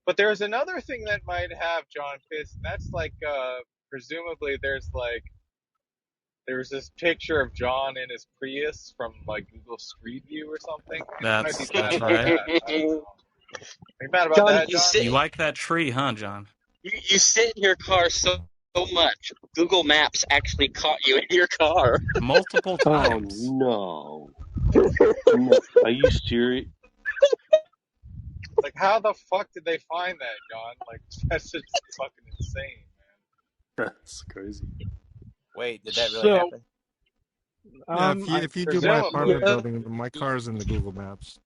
But there's another thing that might have John pissed, and that's like presumably there's this picture of John in his Prius from like Google Street View or something, and he might be mad That's about right. that. I don't know. Are you mad about John, that, John? You like that tree, huh, John? you sit in your car so much. Google Maps actually caught you in your car. Multiple Oh times. no. No. Are you serious? Like, how the fuck did they find that, John? Like, that's just fucking insane, man. That's crazy. Wait, did that really So, happen? Yeah, I if you do my Presumably. apartment building, my car's in the Google Maps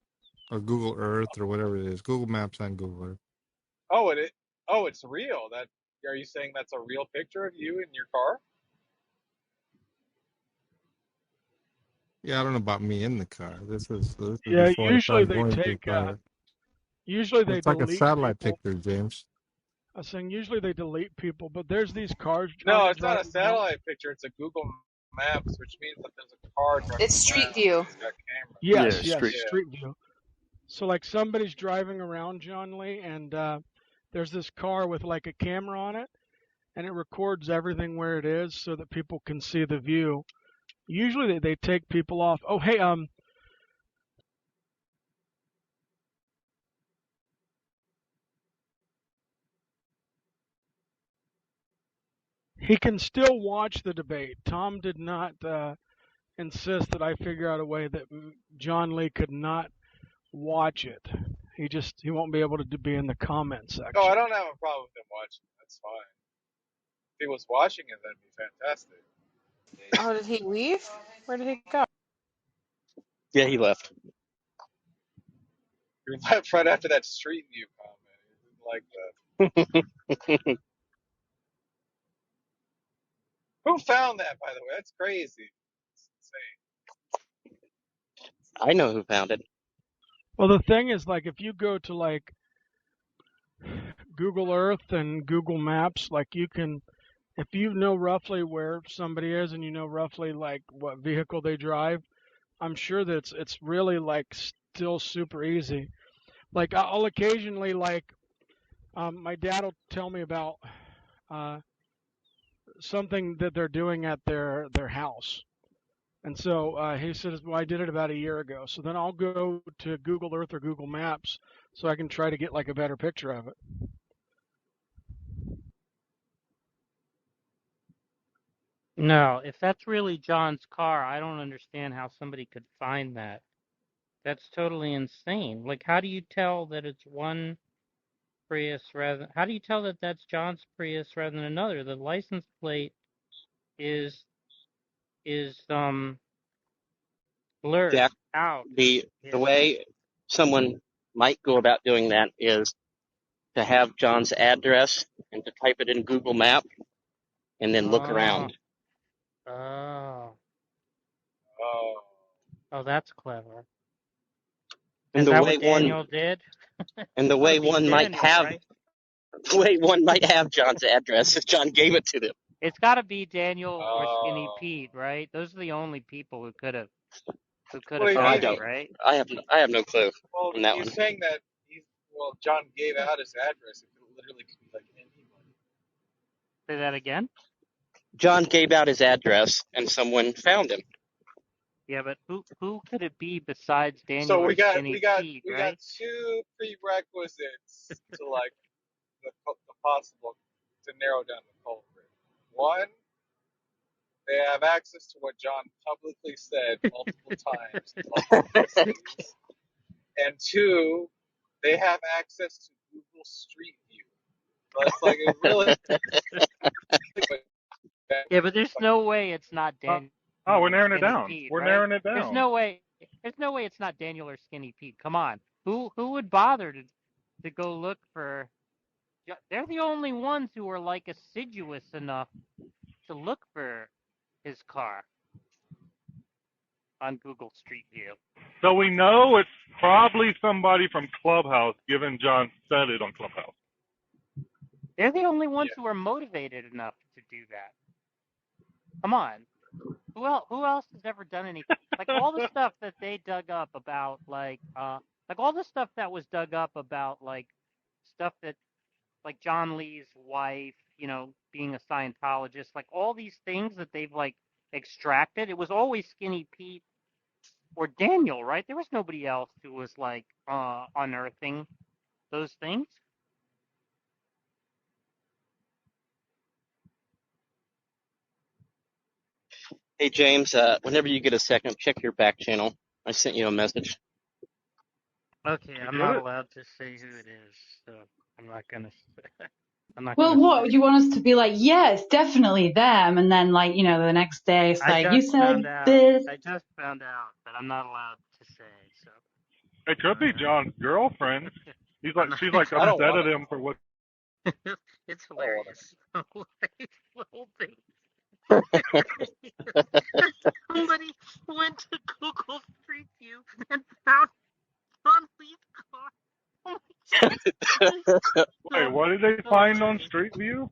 or Google Earth or whatever it is. Google Maps and Google Earth. Oh, oh, it's real. That are you saying that's a real picture of you in your car? Yeah, I don't know about me in the car. This is yeah, before I started going to the car. usually they It's like a delete satellite people. picture, James. I was saying usually they delete people, but there's these cars. No, Johnny it's not a driving around. satellite picture. It's a Google Maps, which means that there's a car driving It's Street around. View. It's got cameras. Yes, Yeah, straight. Yeah. Street View. So like somebody's driving around, John Lee, and there's this car with like a camera on it, and it records everything where it is so that people can see the view. Usually they take people off. Oh, hey, he can still watch the debate. Tom did not insist that I figure out a way that John Lee could not watch it. He won't be able to be in the comment section. Oh, I don't have a problem with him watching. That's fine. If he was watching it, that'd be fantastic. Oh, did he leave? Where did he go? Yeah, he left. He left right after that Street View comment. He didn't like that. Who found that, by the way? That's crazy. It's insane. I know who found it. Well, the thing is, like, if you go to like Google Earth and Google Maps, like you can, if you know roughly where somebody is and you know roughly like what vehicle they drive, I'm sure that it's really like still super easy. Like I'll occasionally like my dad will tell me about something that they're doing at their house. And so he says, well, I did it about a year ago. So then I'll go to Google Earth or Google Maps so I can try to get like a better picture of it. No, if that's really John's car, I don't understand how somebody could find that. That's totally insane. Like, how do you tell that it's one Prius how do you tell that that's John's Prius rather than another? The license plate is blurred Jack, out. the way someone might go about doing that is to have John's address and to type it in Google Map and then look around. Oh, Oh. oh, that's clever. And Is the that way what Daniel did? and the That way would be one might Daniel, have right? the way one might have John's address if John gave it to them. It's got to be Daniel or Skinny Oh. Pete, right? Those are the only people who could have What do you Oh, I done mean? it, don't. right? I have no clue Well, on that you're one. saying that John gave out his address. It literally could be like anybody. Say that again. John gave out his address and someone found him. Yeah, but who could it be besides Daniel So or we got Skinny we got Pete, we got right? two prerequisites to like the possible to narrow down the culprit. One, they have access to what John publicly said multiple times in multiple places. And two, they have access to Google Street View. So it's like it really. Yeah, but there's no way it's not Daniel. Oh, we're narrowing it Skinny down. Pete, We're right? narrowing it There's down. no way. There's no way it's not Daniel or Skinny Pete. Come on. Who would bother to go look for? They're the only ones who are like assiduous enough to look for his car on Google Street View. So we know it's probably somebody from Clubhouse, given John said it on Clubhouse. They're the only ones who are motivated enough to do that. Come on. Who else has ever done anything? Like all the stuff that they dug up about, like all the stuff that was dug up about, like stuff that, like John Lee's wife, being a Scientologist, like all these things that they've like extracted. It was always Skinny Pete or Daniel, right? There was nobody else who was like unearthing those things. Hey James, whenever you get a second, check your back channel. I sent you a message. Okay, You I'm get not it? allowed to say who it is, so I'm not gonna. I'm not Well, gonna what say. do you want us to be like? Yeah, it's definitely them, and then like the next day it's I like you just said found out. this. I just found out that I'm not allowed to say. So It could be John's girlfriend. I'm not. She's like I don't upset want at it. him for what. It's I don't want to. hilarious. Like, the whole thing. Somebody went to Google Street View and found John Lee's car. Oh my God, Wait, so what did they find on hilarious. Street View?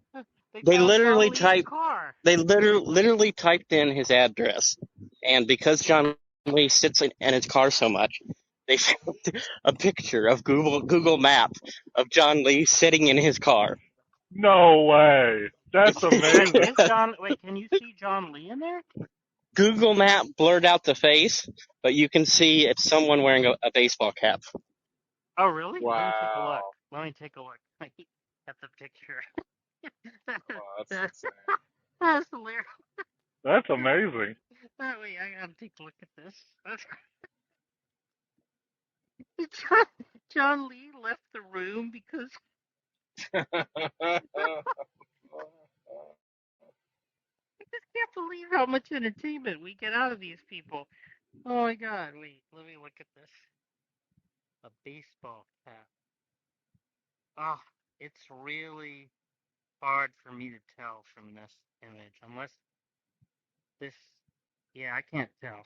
They They found John literally Lee's typed car. they literally typed in his address, and because John Lee sits in his car so much, they found a picture of Google Map of John Lee sitting in his car. No way. That's Wait, amazing. is John? Wait, can you see John Lee in there? Google Map blurred out the face, but you can see it's someone wearing a baseball cap. Oh, really? Let me take a look. Wow. Let me take a look. At the picture. Wow, that's That- insane. That's hilarious. That's amazing. Wait, I gotta take a look at this. John, John Lee left the room because I just can't believe how much entertainment we get out of these people. Oh my God! Wait, let me look at this. A baseball cap. Oh, it's really hard for me to tell from this image, unless this. Yeah, I can't tell.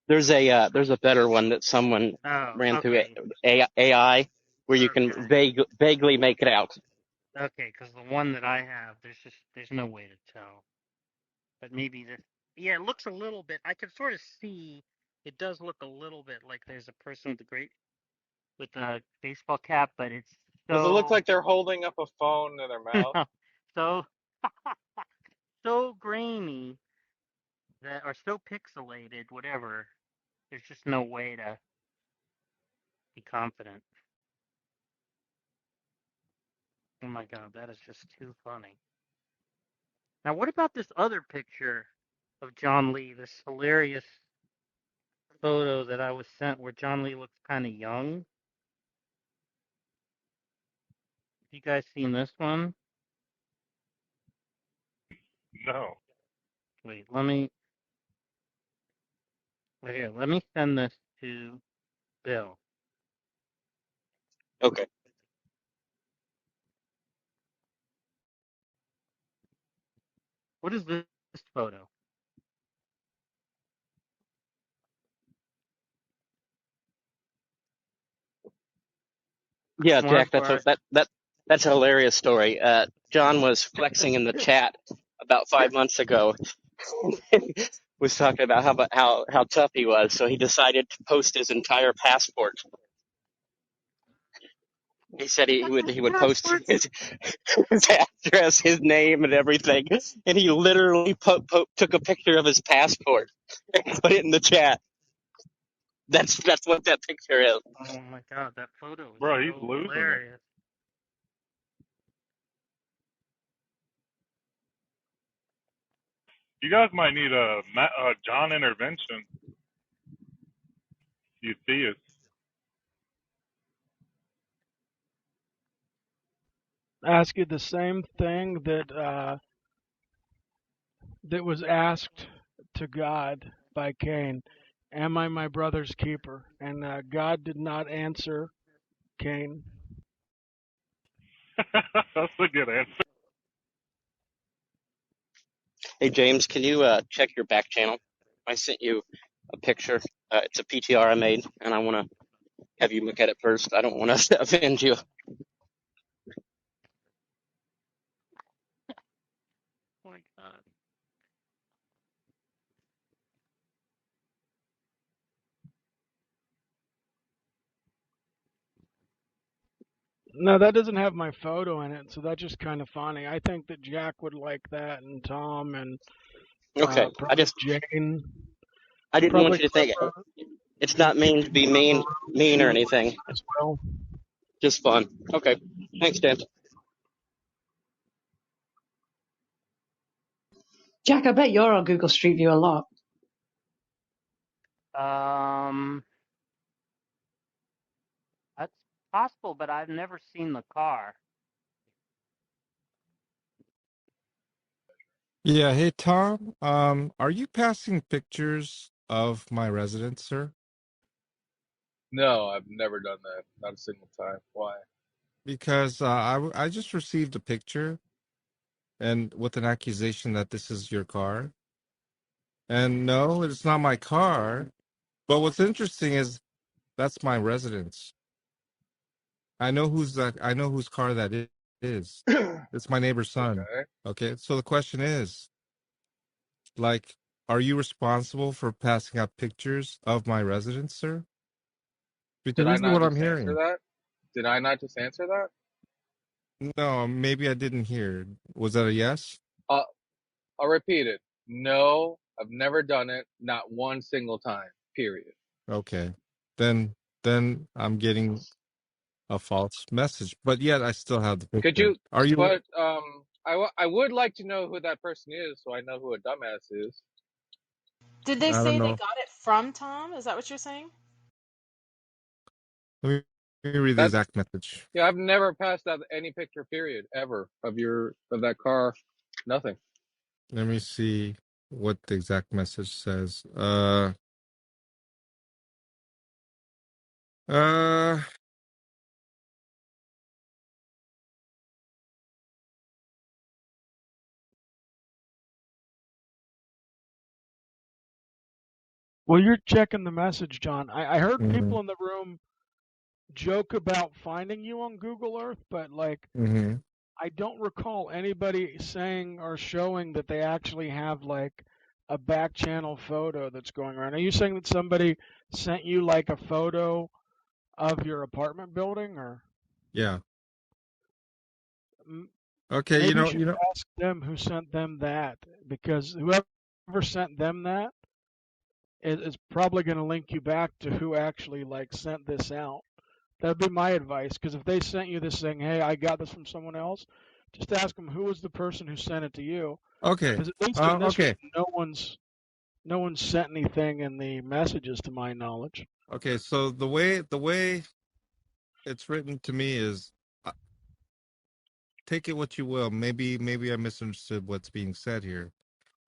There's a better one that someone Oh, ran through okay, AI where you can okay, vaguely make it out. okay. Because the one that I have, there's no way to tell. But maybe this. Yeah, it looks a little bit. I can sort of see. It does look a little bit like there's a person with a baseball cap, but it's Does it look so like they're holding up a phone to their mouth? so so grainy that, or so pixelated, whatever. There's just no way to be confident. Oh my God, that is just too funny. Now, what about this other picture of John Lee? This hilarious photo that I was sent where John Lee looks kind of young. You guys seen this one? No. Wait, let me. Here, let me send this to Bill. Okay. What is this photo? Yeah, Smart Jack, that's Bar. that's a hilarious story. John was flexing in the chat about 5 months ago. Was talking about how tough he was, so he decided to post his entire passport. He said he would post Passport. his address, his name, and everything, and he literally took a picture of his passport and put it in the chat. That's what that picture is. Oh my God, that photo is Bro, he's so losing it. hilarious. You guys might need a John intervention. You see it. Ask you the same thing that was asked to God by Cain. Am I my brother's keeper? And God did not answer Cain. That's a good answer. Hey James, can you check your back channel? I sent you a picture. It's a PTR I made, and I want to have you look at it first. I don't want to offend you. Oh my God. No, that doesn't have my photo in it, so that's just kind of funny. I think that Jack would like that, and Tom, and Okay, probably Jane, I didn't want probably you to think Clipper. it's not mean to be mean, She or would like anything. it as well. Just fun. Okay, thanks, Dan. Jack, I bet you're on Google Street View a lot. Um, that's possible, but I've never seen the car. Yeah, hey Tom. Are you passing pictures of my residence, sir? No, I've never done that. Not a single time. Why? Because I just received a picture and with an accusation that this is your car. And no, it's not my car. But what's interesting is that's my residence. I know who's that. I know whose car that is. It's my neighbor's son. Okay. Okay, so the question is, like, are you responsible for passing out pictures of my residence, sir? Did Because I this is not what I'm just answer hearing. that? Did I not just answer that? No, maybe I didn't hear. Was that a yes? Uh, I'll repeat it. No, I've never done it. Not one single time. Period. Okay, then I'm getting a false message. But yet I still have the Could picture. you? Are you? But I would like to know who that person is, so I know who a dumbass is. Did they I don't say they know. got it from Tom? Is that what you're saying? Let me read the That's exact message. yeah. I've never passed out any picture, period, ever of that car. Nothing. Let me see what the exact message says. Uh, Well, you're checking the message, John. I heard mm-hmm, people in the room joke about finding you on Google Earth, but like mm-hmm. I don't recall anybody saying or showing that they actually have like a back channel photo that's going around. Are you saying that somebody sent you like a photo of your apartment building, or Yeah. m- Okay. maybe you should You know. ask them who sent them that, because whoever sent them that is probably going to link you back to who actually like sent this out. That'd be my advice, because if they sent you this saying, "Hey, I got this from someone else," just ask them who was the person who sent it to you. Okay. Because at least in this room, Okay. no one's sent anything in the messages, to my knowledge. Okay. So the way it's written to me is, uh, take it what you will. Maybe I misunderstood what's being said here.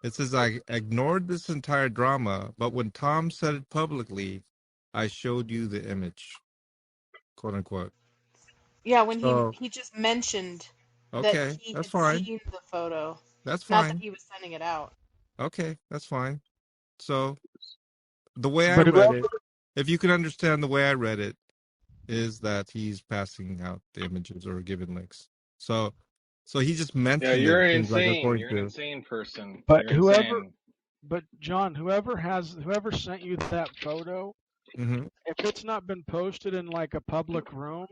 It says I ignored this entire drama, but when Tom said it publicly, I showed you the image, quote unquote. Yeah, when he So he just mentioned that okay, he that's had fine. seen the photo, That's not that fine. he was sending it out. Okay, that's fine. So the way I But read whoever, it, if you can understand the way I read it, is that he's passing out the images or giving links. So he just Yeah, mentioned it. you're Seems like insane. according You're an to. insane person. but You're whoever, insane. but John, whoever sent you that photo, Hmm. if it's not been posted in like a public room,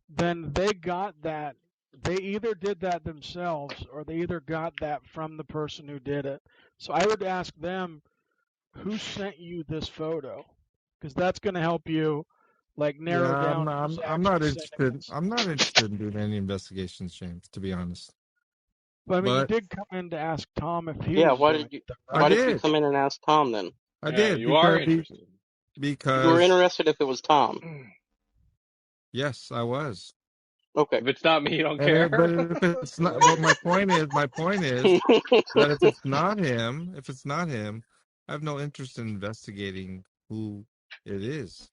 then they got that. They either did that themselves, or they either got that from the person who did it. So I would ask them who sent you this photo, because that's going to help you like Yeah, narrow down who's I'm not actually sending interested. this. I'm not interested in doing any investigations, James. To be honest, But I mean, you but did come in to ask Tom if he Yeah, was doing it, I why right? did you did. come in and ask Tom then? I Yeah, did you are because interested. You were because interested if it was Tom. yes, I was. Okay. If it's not me, you don't And but care. if it's not, but my point is that if it's not him, I have no interest in investigating who it is,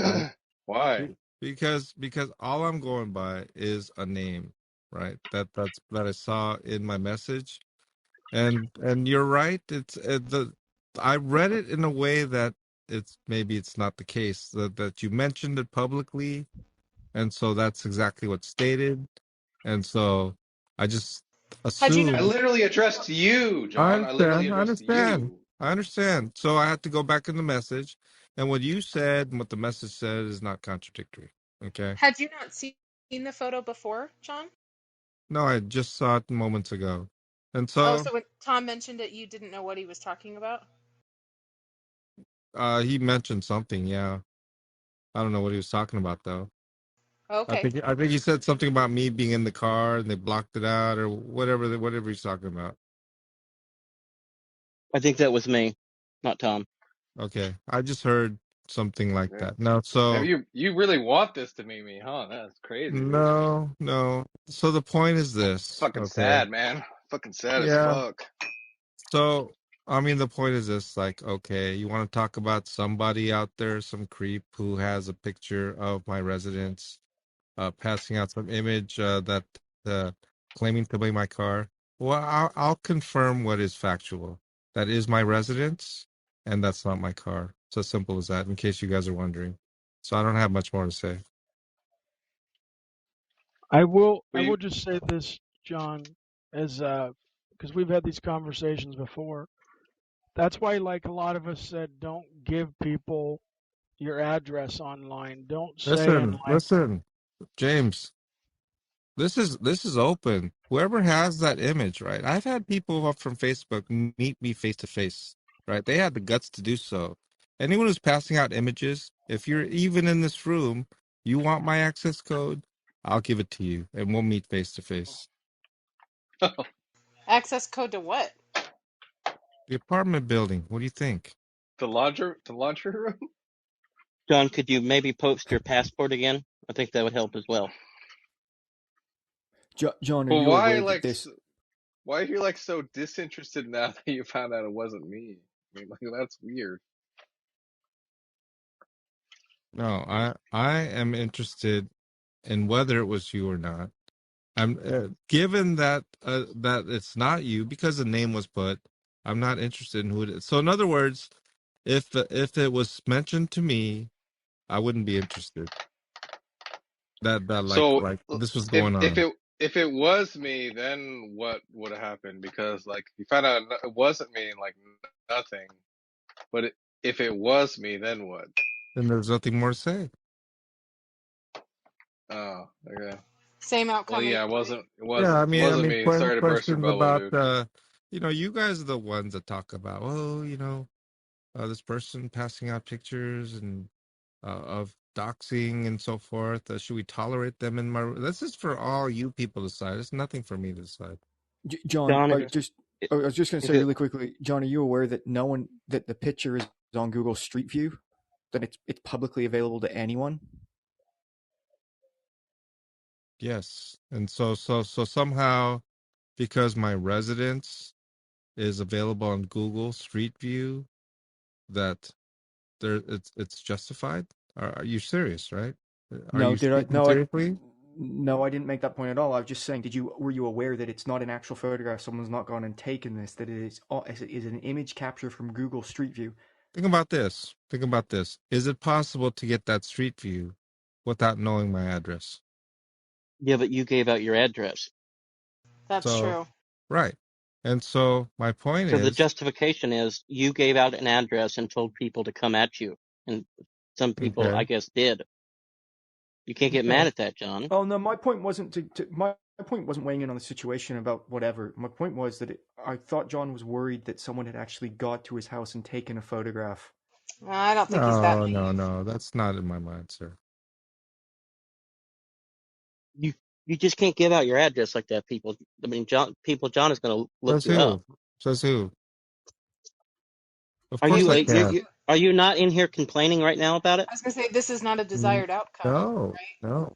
right? Why? Because all I'm going by is a name, right? That I saw in my message, and you're right. It's the I read it in a way that it's not the case that you mentioned it publicly, and so that's exactly what's stated, and so I just Had you I not assumed. seen literally the photo? addressed to you, I John. I literally understand. I addressed to understand. you. I understand. So I had to go back in the message, and what you said and what the message said is not contradictory. Okay. Had you not seen? Seen the photo before, John? No, I just saw it moments ago. And Oh, so so when Tom mentioned it, you didn't know what he was talking about? he mentioned something, yeah. I don't know what he was talking about though. Okay. I think he said something about me being in the car and they blocked it out or whatever he's talking about. I think that was me, not Tom. Okay. I just heard something like Yeah. that. No, Have so you really want this to be me, huh? That's crazy, dude. no. So the point is this, Fucking okay? sad, man. Fucking sad as Yeah. fuck. So I mean the point is this, like, okay, you want to talk about somebody out there, some creep who has a picture of my residence passing out some image that uh, claiming to be my car. Well, I'll confirm what is factual. That is my residence, and that's not my car. It's as simple as that. In case you guys are wondering, so I don't have much more to say. I will But just say this, John, as because we've had these conversations before. That's why, like a lot of us said, don't give people your address online. Don't say in like, Listen, James. This is open. Whoever has that image, right? I've had people up from Facebook meet me face to face, right? They had the guts to do so. Anyone who's passing out images, if you're even in this room, you want my access code, I'll give it to you, and we'll meet face to face. Access code to what? The apartment building. What do you think? the laundry room. John, could you maybe post your passport again? I think that would help as well. John, are Well, you aware that this? why are you like so disinterested now that you found out it wasn't me? I mean, like that's weird. No, I am interested in whether it was you or not. I'm given that it's not you because the name was put. I'm not interested in who it is. So in other words, if it was mentioned to me, I wouldn't be interested. That So like this was if going if on. it if it was me, then what would have happened? Because like you found out it wasn't me, and like nothing. But if it was me, then what? Then there's nothing more to say. Oh, okay. Same Well, outcome either yeah, way. Yeah, I wasn't mean me. Sorry to burst your questions bubble, about dude. you guys are the ones that talk about this person passing out pictures and of doxing and so forth. Should we tolerate them in my? This is for all you people to decide. It's nothing for me to decide. John, John, Okay. I was just going to if say it really quickly, John, are you aware that that the picture is on Google Street View, that it's publicly available to anyone? Yes, and so somehow because my residence is available on Google Street View, that it's justified. Are you serious? Right? Are No, you did I? speaking seriously? No, I didn't make that point at all. I was just saying, were you aware that it's not an actual photograph? Someone's not gone and taken this. That it is an image capture from Google Street View. Think about this. Think about this. Is it possible to get that street view without knowing my address? yeah, but you gave out your address. That's So, true. right. And so my point So the is, justification is you gave out an address and told people to come at you. And some people, okay, I guess, did. You can't get mad okay. at that, John. Oh no, my point wasn't my point wasn't weighing in on the situation about whatever. My point was that I thought John was worried that someone had actually got to his house and taken a photograph. I don't think he's that No, no, naive. no. That's not in my mind, sir. You you just can't give out your address like that, people. I mean, John is going to look Says you up. who? Says who? Of Are course you I Well, you're, can. you are you not in here complaining right now about it? I was gonna say this is not a Mm, desired outcome, no, right? no,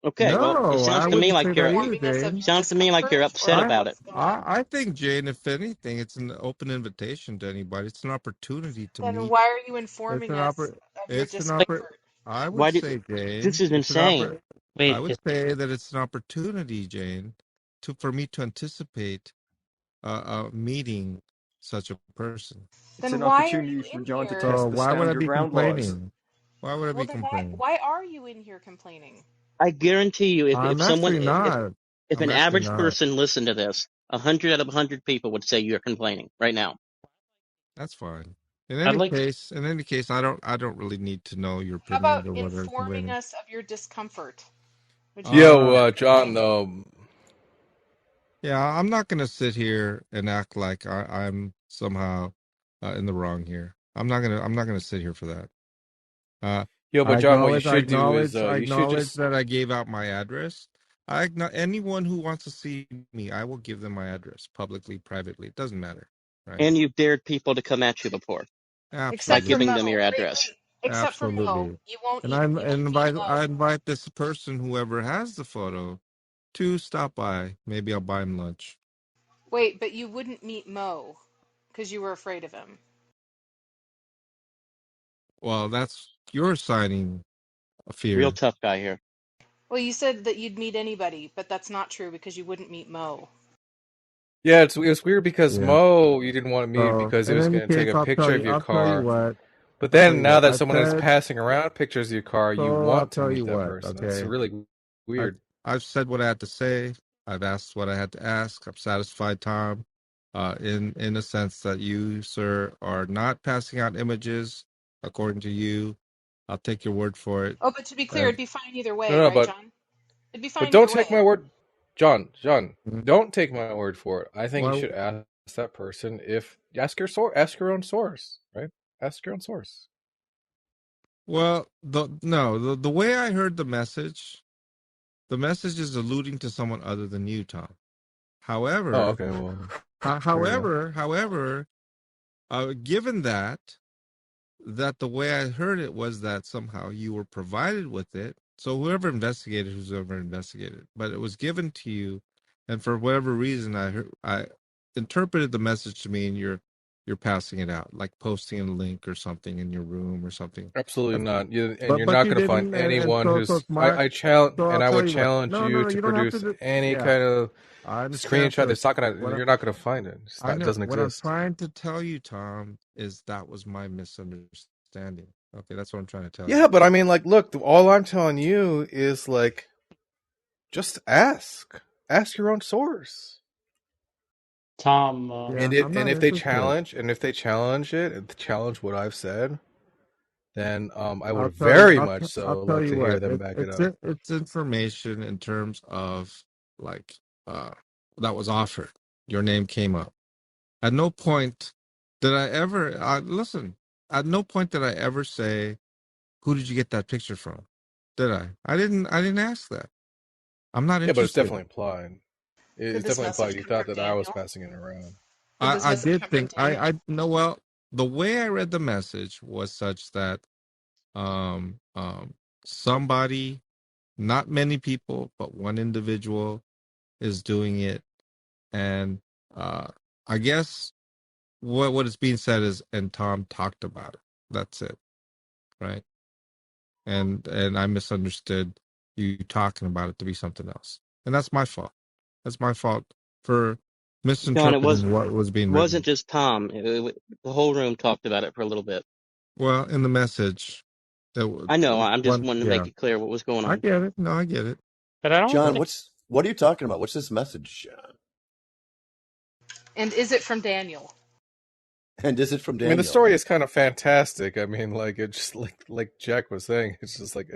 Okay, well, it no. I sounds to me wouldn't say like that you're either, Informing us of Jane. your sounds to me like you're discomfort, or upset like I, about it. what's going on. I think, Jane, if anything, it's an open invitation to anybody. It's an opportunity to Then meet. why are you It's informing an us of your It's an Like, discomfort? I would why did say, this Jane, is it's an insane? I Wait, would say that it's an opportunity, Jane, to for me to anticipate meeting such a person. It's Then an why are you opportunity for in John to here? So test the why would stand I your be ground laws. complaining? Why would I Well, be then complaining? why are you in here complaining? I guarantee you, I'm if someone actually not. if I'm an actually average not. person listened to this, 100 out of 100 people would say you're complaining right now. That's fine. I'd like to. In any case, I don't really need to know your How about opinions or whether I'm informing complaining. us of your discomfort? What'd you think of Uh, Yo, that? John, though. yeah, I'm not gonna sit here and act like I'm somehow in the wrong here. I'm not gonna sit here for that. Uh, Yo, but John, what you I should do is I you should acknowledge just. that I gave out my address. Anyone who wants to see me, I will give them my address publicly, privately. It doesn't matter, right? And you've dared people to come at you before by Except for giving Absolutely, them Mo. your Wait, address. wait. Except for Mo. absolutely. You won't meet I Mo. invite this person, whoever has the photo, to stop by. Maybe I'll buy him lunch. Wait, but you wouldn't meet Mo because you were afraid of him. Well, that's you're signing a Real fear. tough guy here. Well, you said that you'd meet anybody, but that's not true because you wouldn't meet Mo. Yeah, it's weird because Yeah. Mo you didn't want to meet So, because he in was any going to take case, a picture of your I'll tell you car. what. But I'll tell then you now what. that someone is passing around pictures of your car, you I'll want to tell meet you that what. person. It's Okay. really I've weird. I've said what I had to say. I've asked what I had to ask. I'm satisfied, Tom. In a sense that you, sir, are not passing out images according to you. I'll take your word for it. Oh, but to be clear, And it'd be fine either No, way, no, right, but John? It'd be but fine don't either take way. my word, John. mm, Don't take my word for it. I think you well, should ask that person if ask your own source, right? Ask your own source. the way I heard the message is alluding to someone other than you, Tom. Oh, However, okay. Well, fair enough. given that the way I heard it was that somehow you were provided with it. So who's ever investigated, but it was given to you, and for whatever reason, I interpreted the message to mean you're passing it out, like posting a link or something in your room or something. Absolutely not. And But you're not you going to find didn't, and anyone so who's. it's my. I challenge, So and I'll I tell would you what. challenge No, you no, to you don't have to produce do. any Yeah, kind of I understand. screenshot. It's not gonna. What I, You're not gonna find it. I It know doesn't what I'm exist. trying to tell you, Tom, is that was my misunderstanding. Okay, that's what I'm trying to tell you. Yeah, but I mean, like, look. All I'm telling you is like, just ask. Ask your own source. Tom, Yeah, I'm And not if they interested. challenge, it, and challenge what I've said, then I would I'll tell you. very much I'll so tell like you to hear what. them back it up. It's information in terms of like uh that was offered. Your name came up. At no point did I ever listen. At no point did I ever say, "Who did you get that picture from?" Did I? I didn't ask that. I'm not Yeah, but it's interested. definitely implied. Did It's this definitely message implied you come thought from that I was Daniel? passing it around. Did this I message did come from think Daniel? I no well the way I read the message was such that somebody, not many people, but one individual is doing it, and I guess what is being said is, and Tom talked about it. That's it, right? And I misunderstood you talking about it to be something else, and that's my fault. That's my fault for John, misinterpreting what was being wasn't written. just Tom. The whole room talked about it for a little bit. Well, in the message, I know. I'm just one, wanting to make yeah, it clear what was going I on. get it. No, I get it. but I don't John, So, think what are you talking about? What's this message, John? And is it from Daniel? And is it from I mean, the Daniel? story is kind of fantastic. I mean, like it's just like Jack was saying, it's just like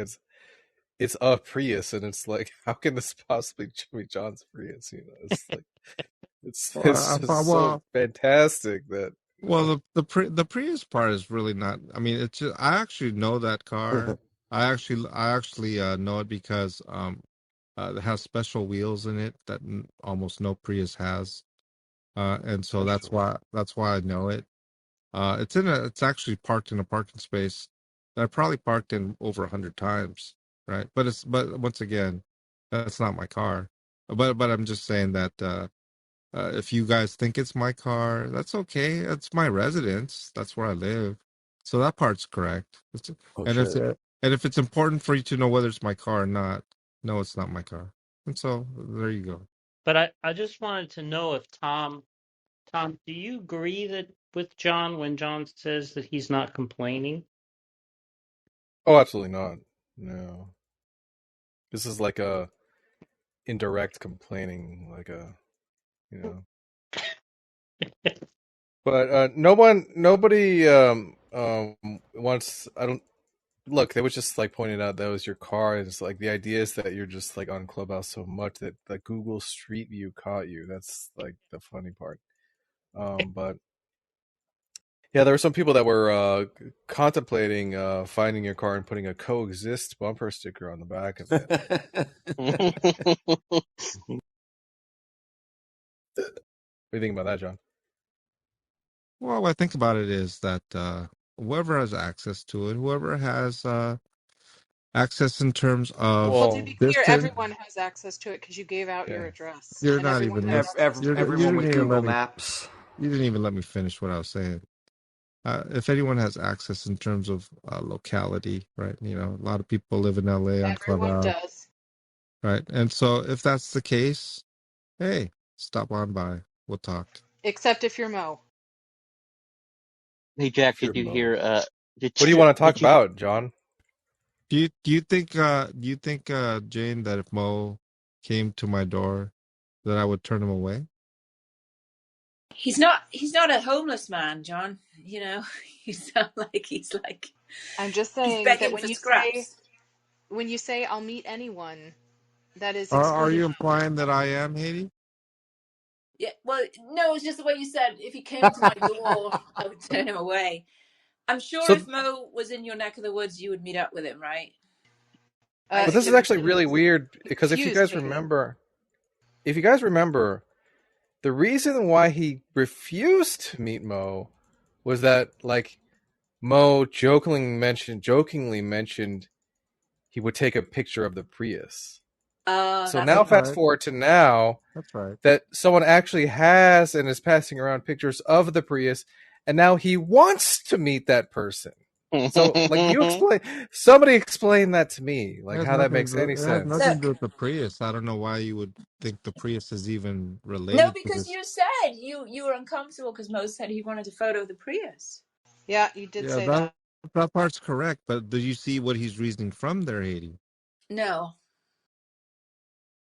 it's a Prius, and it's like, how can this possibly be John's Prius? You know, it's like it's just so well, fantastic that you know. the Prius part is really not. I mean, it's just, I actually know that car. I actually know it because it has special wheels in it that almost no Prius has, and so Special. that's why I know it. It's actually parked in a parking space that I probably parked in over 100 times, right? But once again, that's not my car. But I'm just saying that if you guys think it's my car, that's okay. It's my residence. That's where I live. So that part's correct. Oh And if shit. and if it's important for you to know whether it's my car or not, no, it's not my car. And so there you go. but I just wanted to know if Tom, do you agree that with John when John says that he's not complaining? Oh, absolutely not. No, this is like a indirect complaining, like a you know. But nobody wants. I don't. look, they was just like pointing out that was your car. And it's like the idea is that you're just like on Clubhouse so much that like Google Street View caught you. That's like the funny part. But yeah, there were some people that were contemplating finding your car and putting a coexist bumper sticker on the back of it. What do you think about that, John? Well, what I think about it is that whoever has access to it, whoever has access in terms of Well, to Well, be clear, distance, everyone has access to it because you gave out your yeah. address, you're and not everyone even has access to it. you Everyone didn't with even Google let me Maps. you didn't even let me finish what I was saying. If anyone has access in terms of locality, right? You know, a lot of people live in LA on Everyone Clubhouse, does, right? And so if that's the case, hey, stop on by. We'll talk. except if you're Mo. Hey Jack, If you're did you Mo. hear? Did What do you want to talk did you? about, John? Do you think Jane, that if Mo came to my door that I would turn him away? He's not a homeless man, John. You know, you sound like I'm just he's saying that begging for scraps. when you say I'll meet anyone, that is Are excluding you Mo. implying that I am, Haiti? Yeah, well, no, it's just the way you said. If he came to my door, I would turn him away. I'm sure So, if Mo was in your neck of the woods, you would meet up with him, right? I but this is If actually assume. really weird he because refused, maybe. if you guys remember, the reason why he refused to meet Mo was that like Mo jokingly mentioned he would take a picture of the Prius. So That's now That's right. fast right. forward to now That's right. that someone actually has and is passing around pictures of the Prius, and now he wants to meet that person. So like somebody explain that to me, It like has how that nothing to makes do, any it has nothing sense. to Look, do with the Prius. I don't know why you would think the Prius is even no, related to because this. you said you were uncomfortable because Mo said he wanted a photo of the Prius. Yeah, you did Yeah, say that that. that part's correct, but do you see what he's reasoning from there, Haiti? No,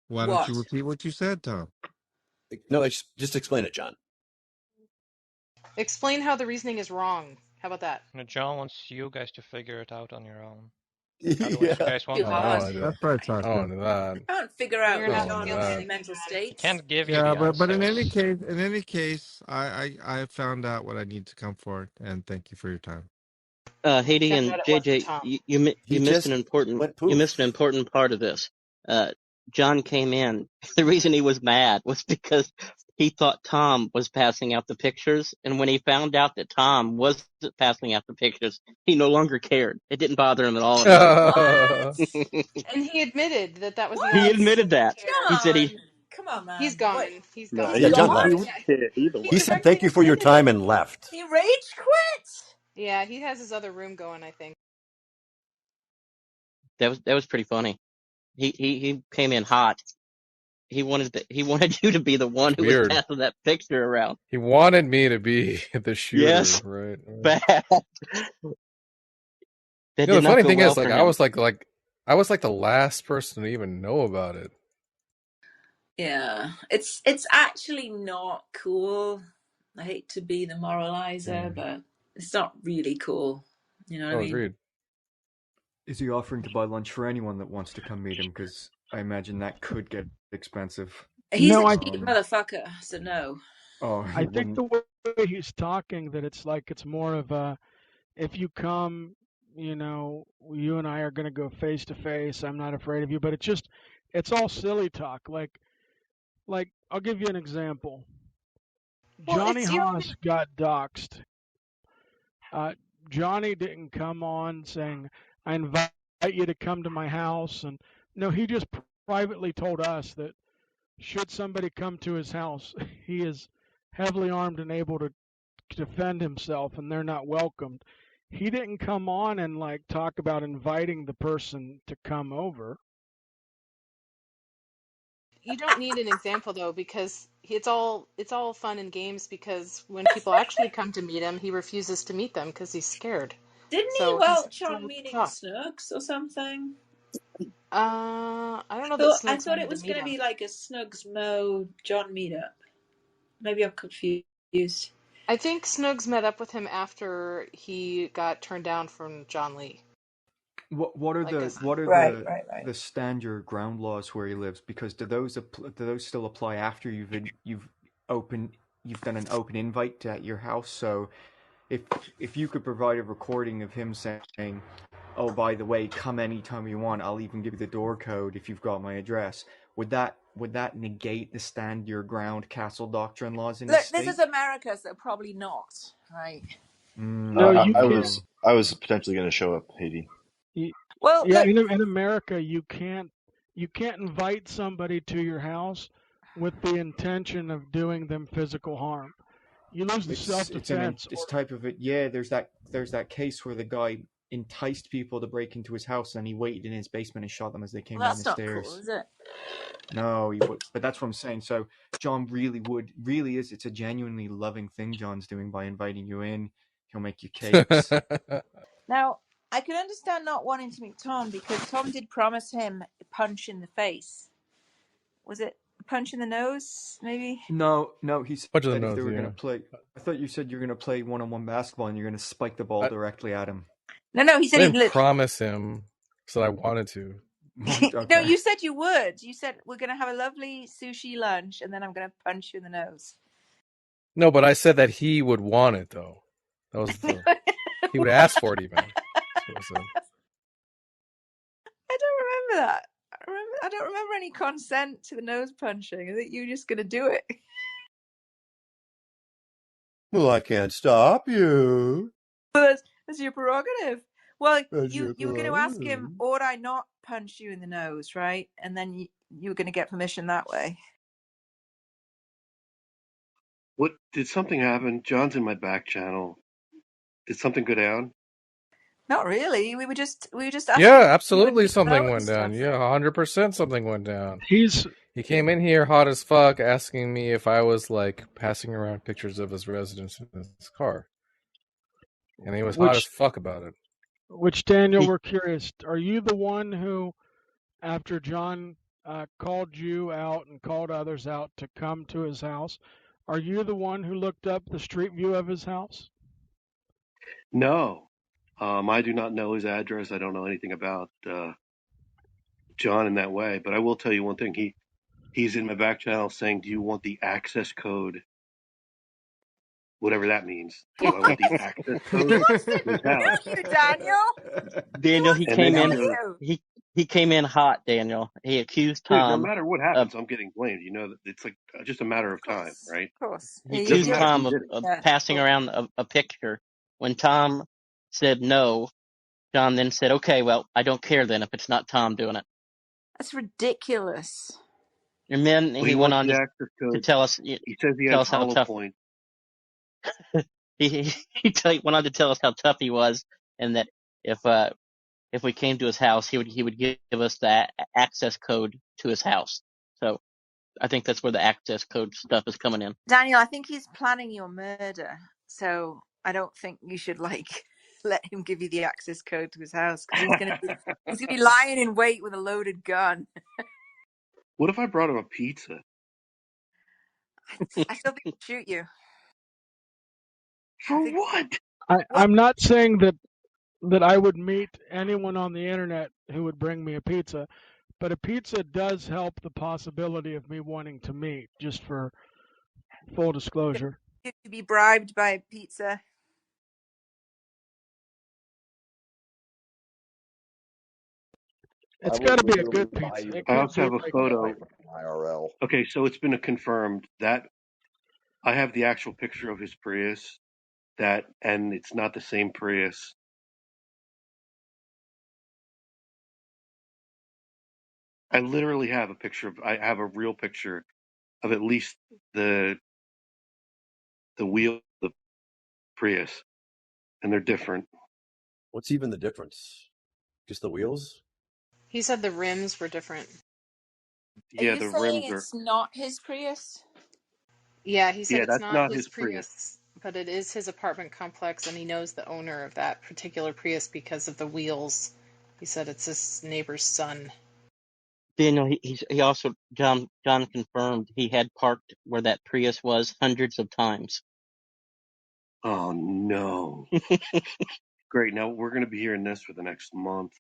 Why don't you what? repeat what you said, Tom? No, just explain it, John. Explain how the reasoning is wrong. How about that? No, John wants you guys to figure it out on your own. How do you Yeah. guys Too want Oh, I to? don't hard. want to do that. That's right, I I don't Sasha. want to do that. can't figure out You're I don't not want to do feeling John's that. it mental bad. He states. can't give you Yeah, the but answers. in any case, I found out what I need to come for, and thank you for your time. We Haiti found and out it wasn't JJ, Tom. He missed just went you missed poof. an important part of this. Uh, John came in. The reason he was mad was because he thought Tom was passing out the pictures, and when he found out that Tom wasn't passing out the pictures, he no longer cared. It didn't bother him at all anymore. What? And he admitted that that was the He only What? reason admitted he that. He cared. said John, he come on, He's man. What? gone. He's No, He's yeah, gone. John gone? left. wouldn't care either He He way. said directly thank you for your admitted it. time and left. He rage quit. Yeah, he has his other room going, I think. That was pretty funny. He came in hot. He wanted you to be the one It's who was weird. passing that picture around. He wanted me to be the shooter, Yes, right? Right. bad. That You know, did the not funny go thing well is, for like, I him. was I was like the last person to even know about it. Yeah, it's actually not cool. I hate to be the moralizer, Mm. but it's not really cool. You know what I Oh, mean? agreed. Is he offering to buy lunch for anyone that wants to come meet him? Because I imagine that could get expensive. He's a No, cheap Um. motherfucker, so no. Oh, I he think wouldn't. the way he's talking that it's like it's more of a if you come, you and I are going to go face to face. I'm not afraid of you, but it's all silly talk. Like I'll give you an example. Well, Johnny it's you don't even. Haas got doxxed. Uh, Johnny didn't come on saying, "I invite you to come to my house," and no, he just privately told us that should somebody come to his house, he is heavily armed and able to defend himself, and they're not welcomed. He didn't come on and like talk about inviting the person to come over. You don't need an example though, because it's all fun and games. Because when people actually come to meet him, he refuses to meet them because he's scared. Didn't he So he's welch on full of meeting talk. Snugs or something? I don't I know that thought I Snooks thought it wanted to was meet going to him. be like a Snugs Mo John meetup. Maybe I'm confused. I think Snooks met up with him after he got turned down from John Lee. What are like the this. Right. the stand your ground laws where he lives? Because do those still apply after open you've done an open invite at your house? So if if you could provide a recording of him saying, "Oh, by the way, come anytime you want. I'll even give you the door code if you've got my address." Would that negate the stand your ground castle doctrine laws in his Look, this is state? America, so probably not. Right. No, Mm, you I can't. okay. was potentially going to show up, Haiti. y- Well, Yeah, look, in America, you can't invite somebody to your house with the intention of doing them physical harm. You lose the self defense. This type of it. Yeah, there's that case where the guy enticed people to break into his house and he waited in his basement and shot them as they came down the that's not cool, stairs. is it? No, he would, but that's what I'm saying. So John really is. It's a genuinely loving thing John's doing by inviting you in. He'll make you cakes. Now, I can understand not wanting to meet Tom because Tom did promise him a punch in the face. Was it a punch in the nose, maybe? No, he Punch of the said if they nose, were gonna yeah. play. I thought you said you're gonna play one-on-one basketball and you're gonna spike the ball I, directly at him. No, he I said he'd didn't promise him, so I wanted to. No, Okay. you said you would. You said we're going to have a lovely sushi lunch and then I'm going to punch you in the nose. No, but I said that he would want it though. That was he would ask for it even. That's what I said. I don't remember that. I don't remember any consent to the nose punching. I think you were just going to do it. Well, I can't stop you. That's your prerogative. Well, That's you your were going to ask him, prerogative. ought I not punch you in the nose, right? And then you were going to get permission that way. What did something happen? John's in my back channel. Did something go down? Not really. We were just Yeah, asking if you and absolutely me know something and went down. stuff. Yeah, 100% something went down. He's He came in here hot as fuck asking me if I was like passing around pictures of his residence in his car. And he was hot as which fuck about it. Daniel, He, we're curious. Are you the one who, after John called you out and called others out to come to his house, are you the one who looked up the street view of his house? No. I do not know his address. I don't know anything about John in that way. But I will tell you one thing. He's in my back channel saying, "Do you want the access code? Whatever that means. Do I want the access He code wants to to his house?" kill you, Daniel. He Daniel, he wants to And then came he in. kill goes, you. He came in hot. Daniel. He accused "Dude, no Tom matter what of happens, I'm getting blamed. You know, it's like just a matter of time, right? Of course. he It doesn't accused matter Tom who did it." of Yeah, of passing course. around a picture. When Tom said no, John then said, "Okay, well, I don't care then if it's not Tom doing it." That's ridiculous. And then Well, he he went wants on the to access code. tell us He says he has how hollow tough points. he went on to tell us how tough he was, and that if we came to his house, he would give us the access code to his house. So I think that's where the access code stuff is coming in. Daniel, I think he's planning your murder. So I don't think you should let him give you the access code to his house because he's gonna be lying in wait with a loaded gun. What if I brought him a pizza? I still think he'd shoot you. For I think what? what I'm not saying that I would meet anyone on the internet who would bring me a pizza, but a pizza does help the possibility of me wanting to meet, just for full disclosure. to be bribed by pizza. I It's got would to be a literally good buy pizza. you the It I can't also be pizza have a like, in photo. life IRL. Okay, so it's been confirmed that I have the actual picture of his Prius. And it's not the same Prius. I literally have a picture of. I have a real picture of at least the wheel of the Prius, and they're different. What's even the difference? Just the wheels? He said the rims were different. Are Yeah, you the saying rims are. it's not his Prius? Yeah, he said Yeah, it's that's not not his his Prius. Prius, but it is his apartment complex, and he knows the owner of that particular Prius because of the wheels. He said it's his neighbor's son. Daniel, he also John confirmed he had parked where that Prius was hundreds of times. Oh no! Great. Now we're going to be hearing this for the next month.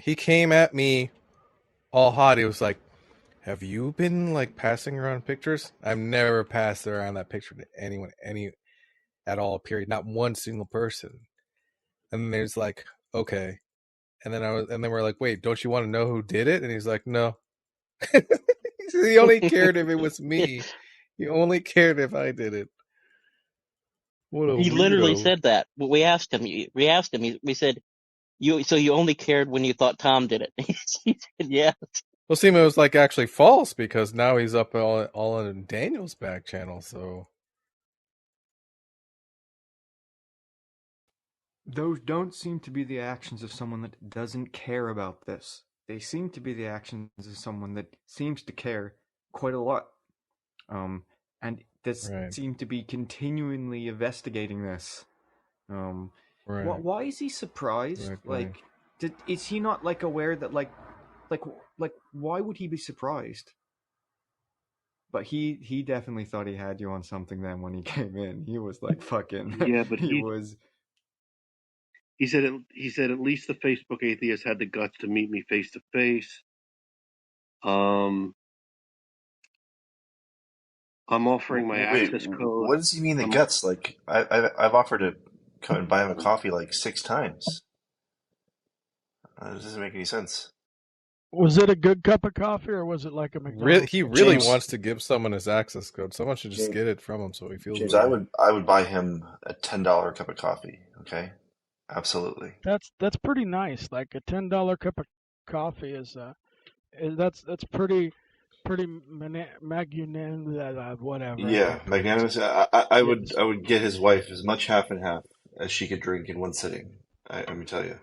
he came at me all hot. He was like, "Have you been like passing around pictures? I've never passed around that picture to anyone, any at all. Period. Not one single person." And there's like, okay. And then we're like, wait, don't you want to know who did it? And he's like, no. He only cared if it was me. He only cared if I did it. What a He literally weirdo. said that. We asked him. We said, you only cared when you thought Tom did it. He said, yeah. Well, see, it was like actually false because now he's up all in Daniel's back channel. So Those don't seem to be the actions of someone that doesn't care about this. They seem to be the actions of someone that seems to care quite a lot. And this right, seem to be continually investigating this. right, Why is he surprised? exactly. Is he not like aware that like why would he be surprised? But he definitely thought he had you on something then when he came in. He was like fucking. Yeah, but He was. he said at least the Facebook atheist had the guts to meet me face to face. I'm offering my Wait, access code. what does he mean the guts? Like, I've offered to come and buy him a coffee like 6 times. This doesn't make any sense. Was it a good cup of coffee or was it like a McDonald's He cup of really coffee? James, wants to give someone his access code. Someone should just James, get it from him so he feels James, better. I would buy him a $10 cup of coffee. Okay, absolutely. That's pretty nice. Like a $10 cup of coffee that's pretty magnanimous, whatever. I Yeah, can't pronounce it. magnanimous. I Yes. would get his wife as much half and half as she could drink in one sitting. Let me tell you.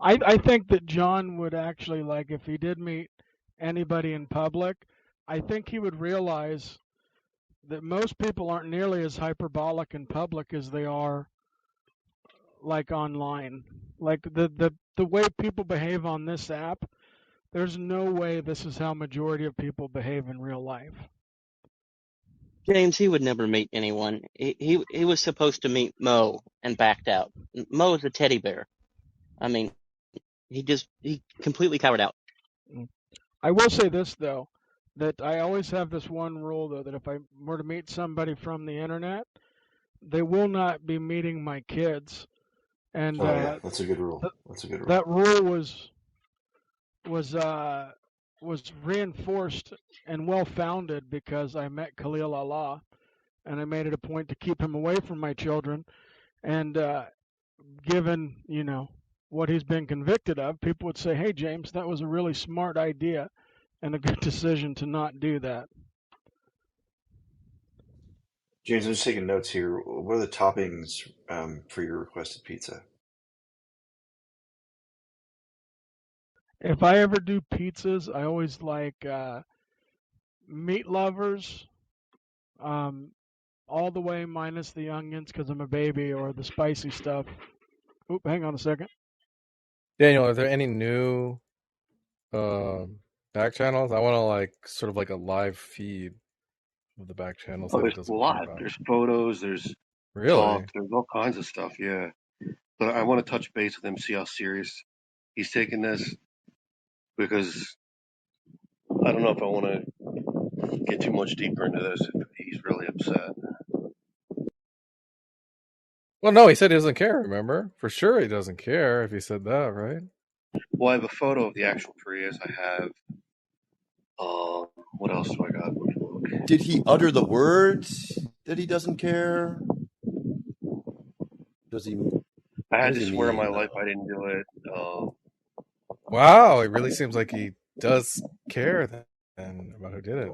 I think that John would actually like if he did meet anybody in public, I think he would realize that most people aren't nearly as hyperbolic in public as they are like online. Like the way people behave on this app, there's no way this is how majority of people behave in real life. James, he would never meet anyone. He was supposed to meet Mo and backed out. Mo is a teddy bear. I mean, he completely cowered out. I will say this though, that I always have this one rule though, that if I were to meet somebody from the internet, they will not be meeting my kids. And Oh yeah, that's a good rule. That's a good rule. that rule was reinforced and well founded because I met Khalil Allah, and I made it a point to keep him away from my children. And given what he's been convicted of, people would say, "Hey James, that was a really smart idea and a good decision to not do that." James, I'm just taking notes here. What are the toppings for your requested pizza? If I ever do pizzas, I always like meat lovers, all the way minus the onions because I'm a baby, or the spicy stuff. Oop, hang on a second. Daniel, are there any new back channels? I want to like sort of like a live feed of the back channels Oh, that he there's a doesn't care lot. about. There's photos. There's Really? talk. There's all kinds of stuff. Yeah, but I want to touch base with him, see how serious he's taking this, because I don't know if I want to get too much deeper into this if he's really upset. Well, no, he said he doesn't care. Remember, for sure he doesn't care if he said that, right? Well, I have a photo of the actual Prius. I have. What else do I got? Did he utter the words that he doesn't care? Does he? I What had does to he swear on my mean? life I didn't do it. Wow, it really seems like he does care then about who did it.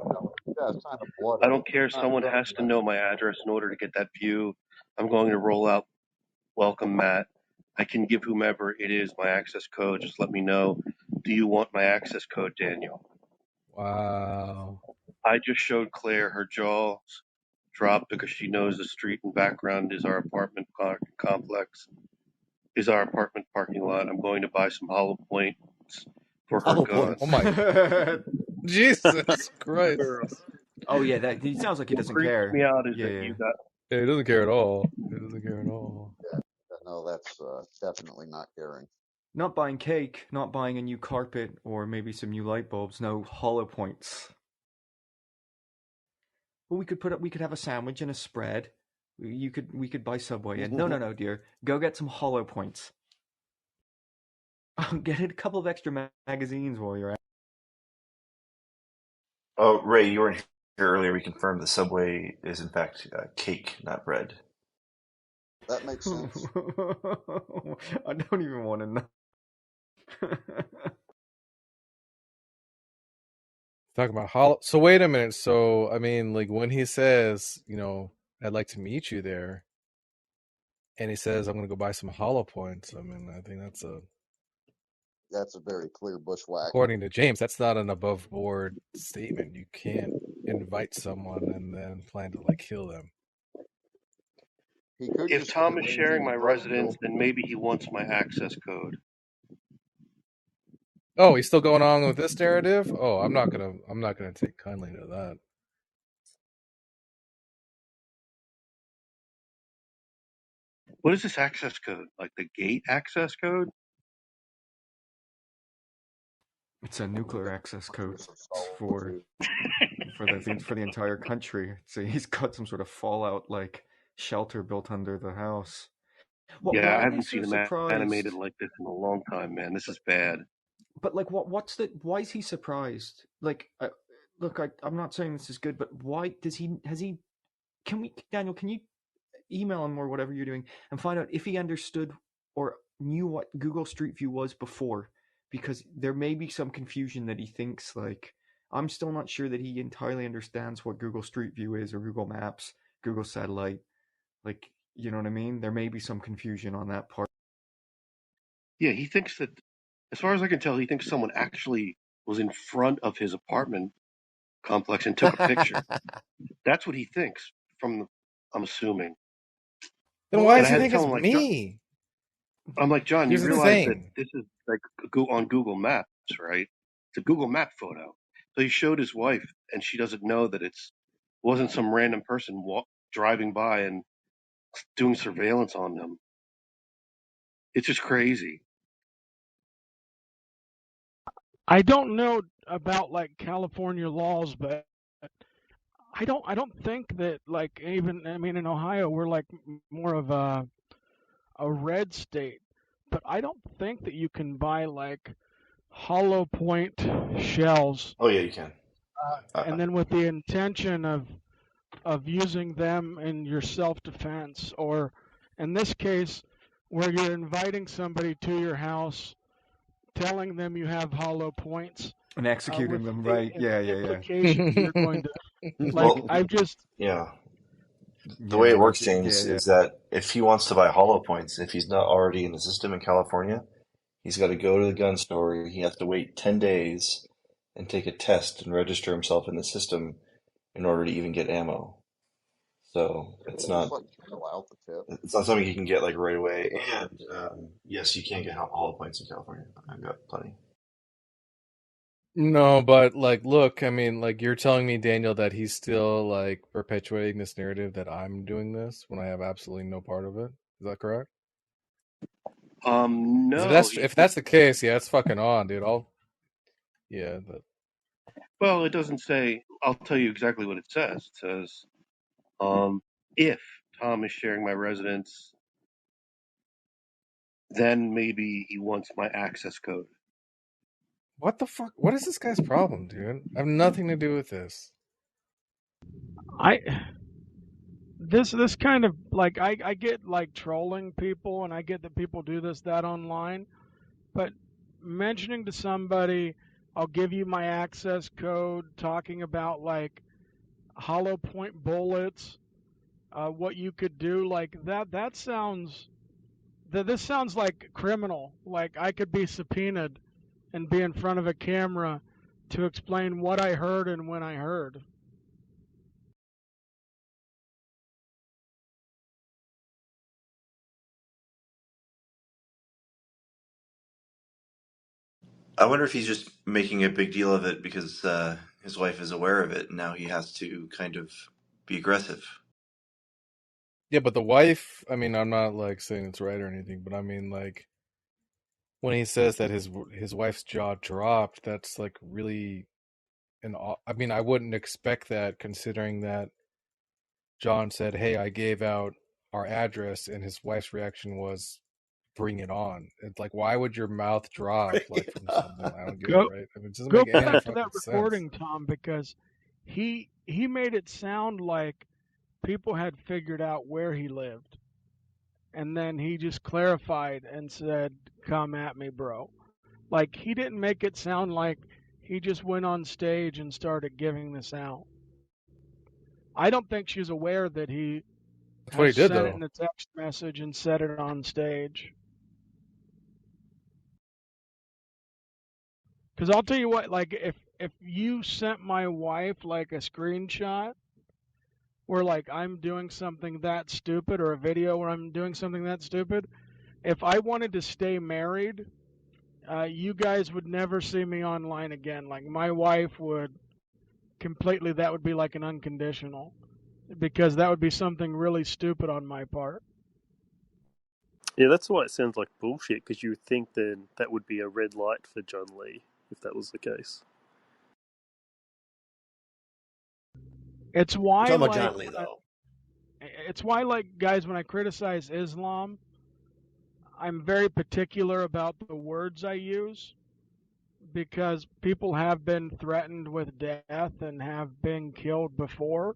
I don't care. Someone has to know my address in order to get that view. I'm going to roll out welcome mat. I can give whomever it is my access code. Just let me know. Do you want my access code, Daniel? Wow. I just showed Claire her jaws drop because she knows the street and background is our apartment complex, is our apartment parking lot. I'm going to buy some hollow points for her Hollow gun. Oh points. my Jesus Christ. Oh yeah, that he sounds like he What doesn't creeps care. me out is Yeah, that yeah. you got. Yeah, he doesn't care at all. He doesn't care at all. that's definitely not caring. Not buying cake, not buying a new carpet, or maybe some new light bulbs. No, hollow points. Well, we could have a sandwich and a spread. We could buy Subway in. No, dear. Go get some hollow points. Get a couple of extra magazines while you're at. Oh, Ray, you weren't here earlier. We confirmed the Subway is in fact cake, not bread. That makes sense. I don't even want to know. Talking about hollow. So wait a minute. So I mean, like when he says, I'd like to meet you there, and he says I'm going to go buy some hollow points. I mean, I think That's a very clear bushwhack. according to James, that's not an above board statement. You can't invite someone and then plan to like kill them. He could If just be Tom is sharing arranging my a drug residence, deal. then maybe he wants my access code. Oh, he's still going on with this narrative? Oh, I'm not gonna take kindly to that. What is this access code? Like the gate access code? It's a nuclear access code. Use of It's solid for the entire country. So he's got some sort of fallout like shelter built under the house. Yeah, Why I are they haven't so seen him animated surprised? like this in a long time, man. This is bad. But like, why is he surprised? Like, look, I'm not saying this is good, but why has he? Daniel? Can you email him or whatever you're doing and find out if he understood or knew what Google Street View was before? Because there may be some confusion that he thinks like I'm still not sure that he entirely understands what Google Street View is or Google Maps, Google Satellite. Like, you know what I mean? There may be some confusion on that part. Yeah, he thinks that, as far as I can tell, he thinks someone actually was in front of his apartment complex and took a picture. That's what he thinks. I'm assuming. Then Well, why And does I he had to think tell it's him, like, John, me? I'm like, John, you Here's the realize that thing. this is like on Google Maps, right? It's a Google Map photo. So he showed his wife, and she doesn't know that wasn't some random person driving by and doing surveillance on them. It's just crazy. I don't know about like California laws, but I don't think that like even I mean in Ohio we're like more of a red state, but I don't think that you can buy like hollow point shells Oh yeah, you can. and then with the intention of using them in your self-defense, or in this case where you're inviting somebody to your house telling them you have hollow points And with executing them, the right? Yeah, yeah, yeah. implication that you're going to like Well, I've just yeah. The way Yeah, it like, works, yeah, James, yeah. is that if he wants to buy hollow points, if he's not already in the system in California, he's got to go to the gun store. He has to wait 10 days and take a test and register himself in the system in order to even get ammo. So just like chill out the tip. it's not something you can get like right away. And yes, you can get hollow points in California. I've got plenty. No, but like, look, I mean, like, you're telling me, Daniel, that he's still like perpetuating this narrative that I'm doing this when I have absolutely no part of it. Is that correct? 'Cause No, if that's the case, yeah, it's fucking on, dude. But well, it doesn't say. I'll tell you exactly what it says. It says, if Tom is sharing my residence, then maybe he wants my access code. what the fuck? What is this guy's problem, dude? I have nothing to do with this. I this kind of like I get like trolling people and I get that people do that online, but mentioning to somebody I'll give you my access code, talking about like hollow point bullets, what you could do like that sounds this sounds like criminal. Like I could be subpoenaed and be in front of a camera to explain what I heard and when I heard. I wonder if he's just making a big deal of it because his wife is aware of it, and now he has to kind of be aggressive. Yeah, but the wife, I mean, I'm not like saying it's right or anything, but I mean like when he says that his wife's jaw dropped, that's like really I mean, I wouldn't expect that considering that John said, "Hey, I gave out our address," and his wife's reaction was, "Bring it on." It's like, why would your mouth drop Bring like it from something? on. I don't get it, Go right? I mean, it doesn't go make any back to that fucking sense. recording, Tom, because he made it sound like people had figured out where he lived, and then he just clarified and said, "Come at me, bro." Like he didn't make it sound like he just went on stage and started giving this out. I don't think she's aware that he That's what has he did, sent it though. in a text message and said it on stage. Because I'll tell you what, like if you sent my wife like a screenshot where like I'm doing something that stupid or a video where I'm doing something that stupid, if I wanted to stay married, you guys would never see me online again. Like my wife would completely, that would be like an unconditional because that would be something really stupid on my part. Yeah, that's why it sounds like bullshit, because you would think then that would be a red light for John Lee if that was the case. It's You're why talking about like John Lee, when I, though. it's why like guys when I criticize Islam, I'm very particular about the words I use because people have been threatened with death and have been killed before.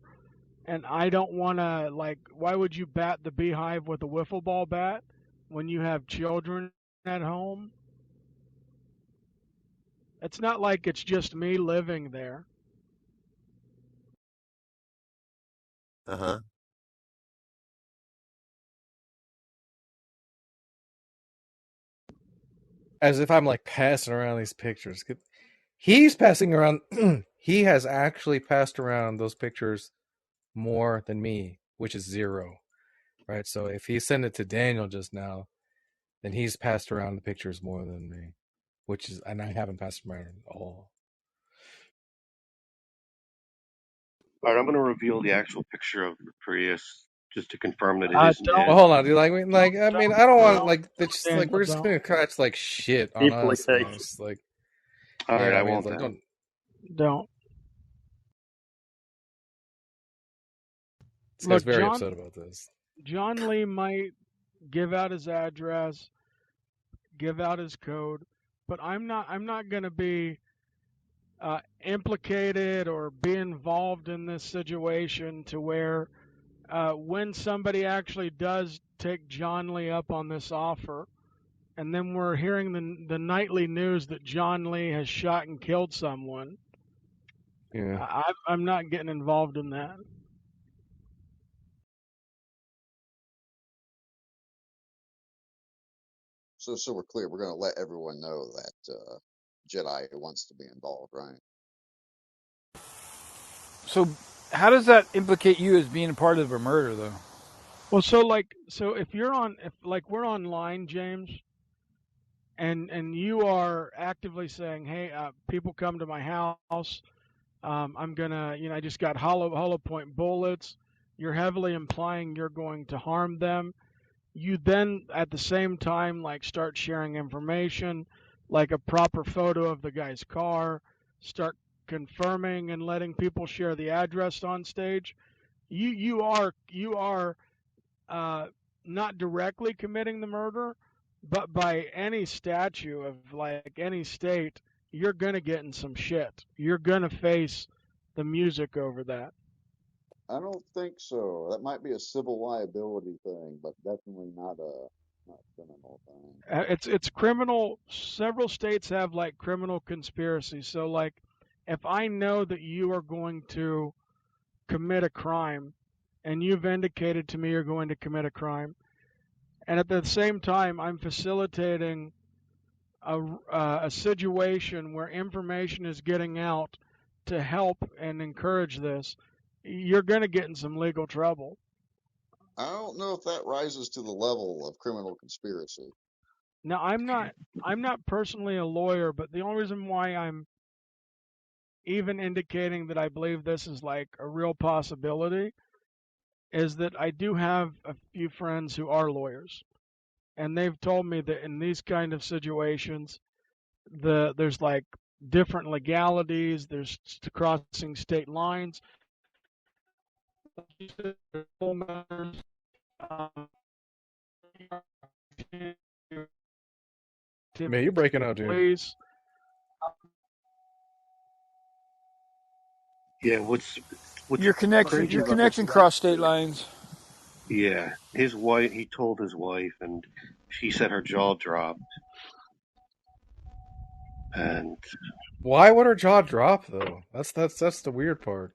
And I don't want to, like, why would you bat the beehive with a wiffle ball bat when you have children at home? It's not like it's just me living there. Uh huh. As if I'm like passing around these pictures. He's passing around. He has actually passed around those pictures more than me, which is 0, right? So if he sent it to Daniel just now, then he's passed around the pictures more than me, which is, and I haven't passed them around at all. All right, I'm going to reveal the actual picture of the Prius just to confirm that it is Don't, Well, Ned. hold on, dude. Like, I mean, I don't want don't, like it's just like Daniel, we're just don't, gonna catch like shit on us, man. Implication. It's just like, All right, yeah, I I mean, it's won't like then. don't. don't. This guy's Look, very upset about this. John Lee might give out his address, give out his code, but I'm not going to be implicated or be involved in this situation to where when somebody actually does take John Lee up on this offer, and then we're hearing the nightly news that John Lee has shot and killed someone, Yeah. I'm not getting involved in that. So we're clear. We're going to let everyone know that Jedi wants to be involved, right? So, how does that implicate you as being a part of a murder, though? Well, so if you're on, if like we're online, James, and you are actively saying, hey, people come to my house, I'm gonna, I just got hollow point bullets. You're heavily implying you're going to harm them. You then, at the same time, like start sharing information, like a proper photo of the guy's car. Start confirming and letting people share the address on stage. You are uh, not directly committing the murder, but by any statute of like any state, you're gonna get in some shit. You're gonna face the music over that. I don't think so. That might be a civil liability thing, but definitely not a not criminal thing. It's criminal. Several states have like criminal conspiracy. So like, if I know that you are going to commit a crime, and you've indicated to me you're going to commit a crime, and at the same time I'm facilitating a situation where information is getting out to help and encourage this, you're going to get in some legal trouble. I don't know if that rises to the level of criminal conspiracy. Now, I'm not personally a lawyer, but the only reason why I'm even indicating that I believe this is like a real possibility is that I do have a few friends who are lawyers, and they've told me that in these kind of situations, there's like different legalities. There's crossing state lines. Um, Man, you're breaking out, dude. police. Yeah, what's Your connection, crazy your about this? connection crossed state lines. Yeah, his wife. He told his wife, and she said her jaw dropped. And Why would her jaw drop though? That's the weird part.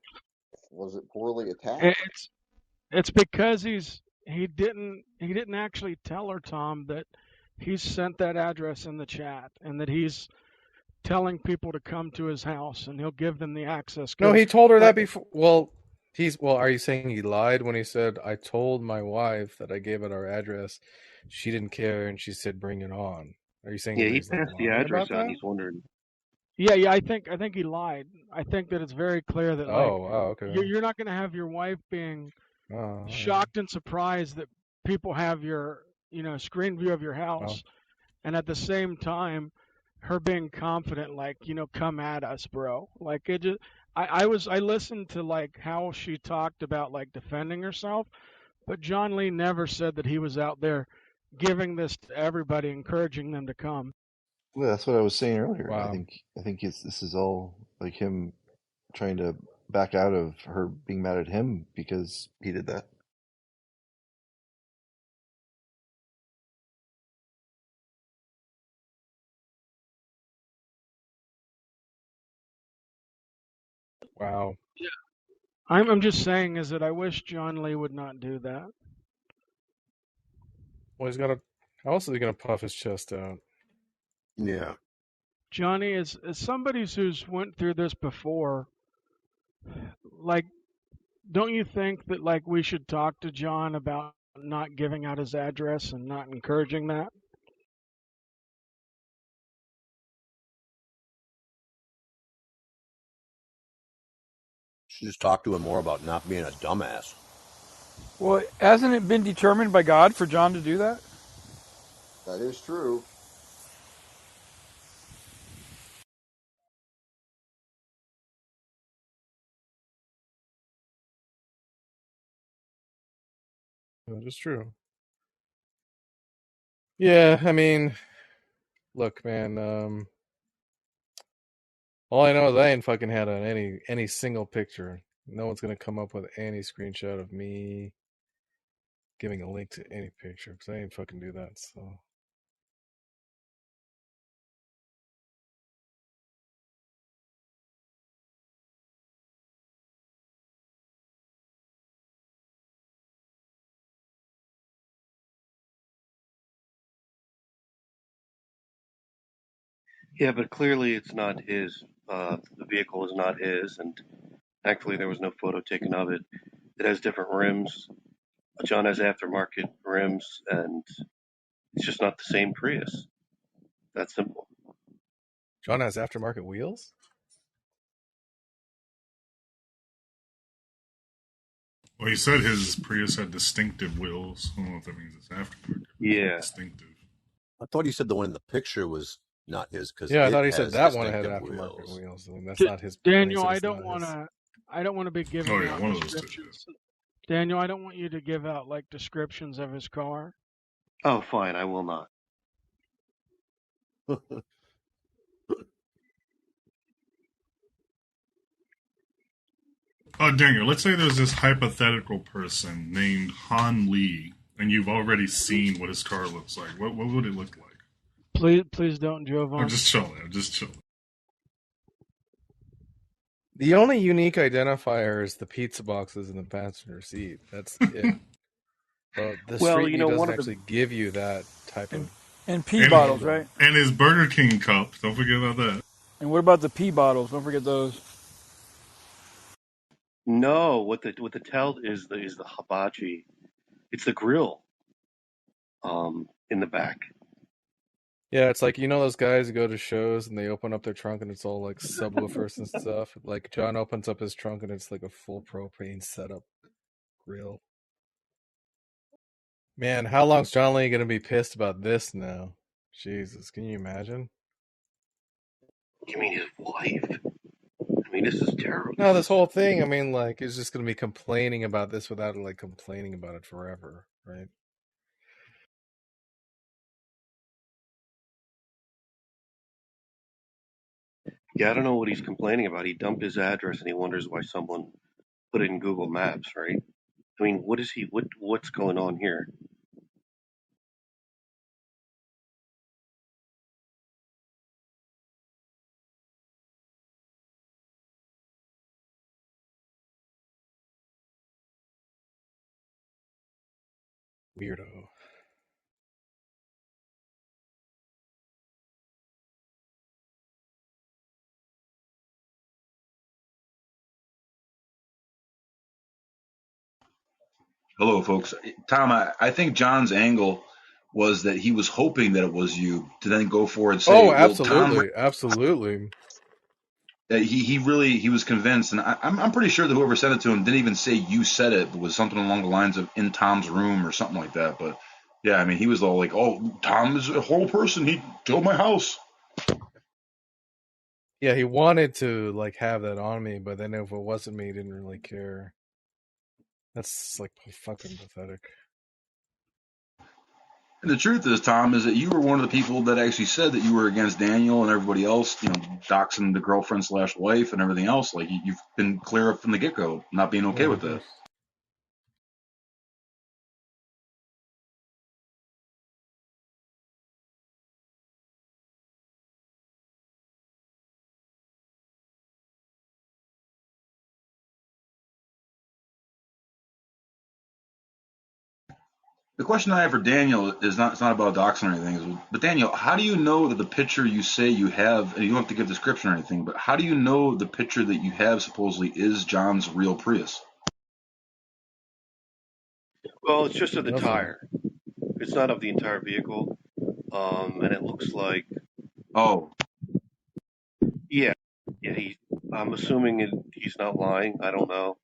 Was it poorly attacked? It's because he didn't actually tell her, Tom, that he's sent that address in the chat and that he's telling people to come to his house and he'll give them the access No, code. he told her that Like, before. Well, are you saying he lied when he said I told my wife that I gave it our address? She didn't care and she said bring it on. Are you saying yeah, that he he's like passed the lying address about out, and that? he's wondering. yeah, I think he lied. I think that it's very clear that like Oh, wow, okay. you're not going to have your wife being Oh, all right. shocked and surprised that people have your screen view of your Well, house, and at the same time her being confident, like, come at us, bro. Like, it just I listened to like how she talked about like defending herself, but John Lee never said that he was out there giving this to everybody, encouraging them to come. Well, that's what I was saying earlier. wow. I think this is all like him trying to back out of her being mad at him because he did that. Wow. I'm just saying is that I wish John Lee would not do that. Well, he's got to. How else is he gonna puff his chest out? Yeah. Johnny, as somebody who's went through this before, like, don't you think that like we should talk to John about not giving out his address and not encouraging that? Should just talk to him more about not being a dumbass. Well, hasn't it been determined by God for John to do that? That is true. That is true. Yeah, I mean, look, man. All I know is I ain't fucking had on any single picture. No one's gonna come up with any screenshot of me giving a link to any picture because I ain't fucking do that. So Yeah, but clearly it's not his. The vehicle is not his, and actually there was no photo taken of it. It has different rims. John has aftermarket rims, and it's just not the same Prius. That's simple. John has aftermarket wheels. Well, he said his Prius had distinctive wheels. I don't know if that means it's aftermarket. Yeah. Distinctive. I thought he said the one in the picture was not his because Yeah, I it thought he said has that one had distinctive aftermarket wheels. wheels. I mean, that's not his. When he Daniel, said I it's don't not want his. to. I don't want to be Oh giving yeah, out one of those two. descriptions. Daniel, I don't want you to give out like descriptions of his car. Oh, fine. I will not. Daniel, let's say there's this hypothetical person named Han Lee, and you've already seen what his car looks like. What would it look like? Please don't, I'm Jovan. just chilling. I'm just chilling. The only unique identifier is the pizza boxes in the passenger seat. That's it. The Well, Street you View know, one doesn't of the actually give you that type And of and pee And bottles, logo. right? and his Burger King cup. Don't forget about that. And what about the pee bottles? Don't forget those. no, what the tell is the hibachi. It's the grill in the back. Yeah, it's like those guys who go to shows and they open up their trunk and it's all like subwoofers and stuff. Like John opens up his trunk and it's like a full propane setup grill. Man, how long's John Lee gonna be pissed about this now? Jesus, can you imagine? You mean his wife? I mean, this is terrible. No, this whole thing, I mean, like, he's just gonna be complaining about this without, like, complaining about it forever, right? Yeah, I don't know what he's complaining about. He dumped his address and he wonders why someone put it in Google Maps, right? I mean, what's going on here? Weirdo. Hello, folks. Tom, I think John's angle was that he was hoping that it was you to then go forward and say, Oh, "Well, Tom, absolutely, absolutely. he was convinced," and I'm pretty sure that whoever sent it to him didn't even say you said it, but was something along the lines of "in Tom's room" or something like that. But yeah, I mean, he was all like, "Oh, Tom is a whole person. He killed my house." Yeah, he wanted to, like, have that on me, but then if it wasn't me, he didn't really care. That's, like, fucking pathetic. And the truth is, Tom, is that you were one of the people that actually said that you were against Daniel and everybody else, doxing the girlfriend slash wife and everything else. Like you've been clear up from the get go, not being okay with Mm-hmm. that. The question I have for Daniel is not it's not about doxing or anything, but Daniel, how do you know that the picture you say you have, and you don't have to give description or anything, but how do you know the picture that you have supposedly is John's real Prius? Well, it's just of the Doesn't. tire. It's not of the entire vehicle. And it looks like, Oh, yeah, yeah. I'm assuming he's not lying. I don't know.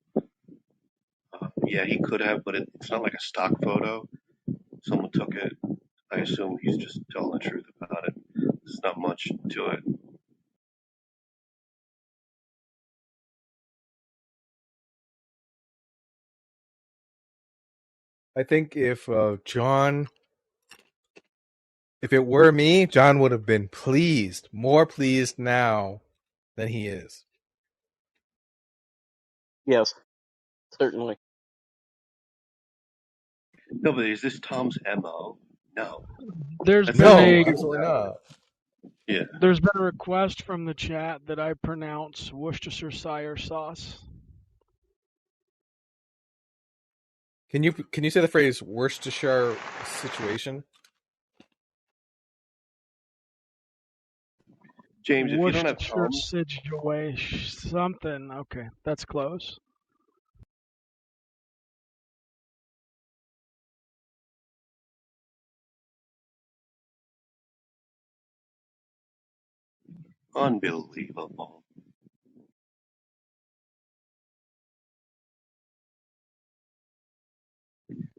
Yeah, he could have, but it's not like a stock photo. Someone took it. I assume he's just telling the truth about it. There's not much to it. I think if if it were me, John would have been pleased, more pleased now than he is. Yes, certainly. No, but is this Tom's MO? No. There's That's been not what No, a I would absolutely have. not. Yeah. there's been a request from the chat that I pronounce Worcestershire sauce. Can you say the phrase Worcestershire situation? James, if you don't have Worcestershire Tom's, situation something. Okay, that's close. unbelievable.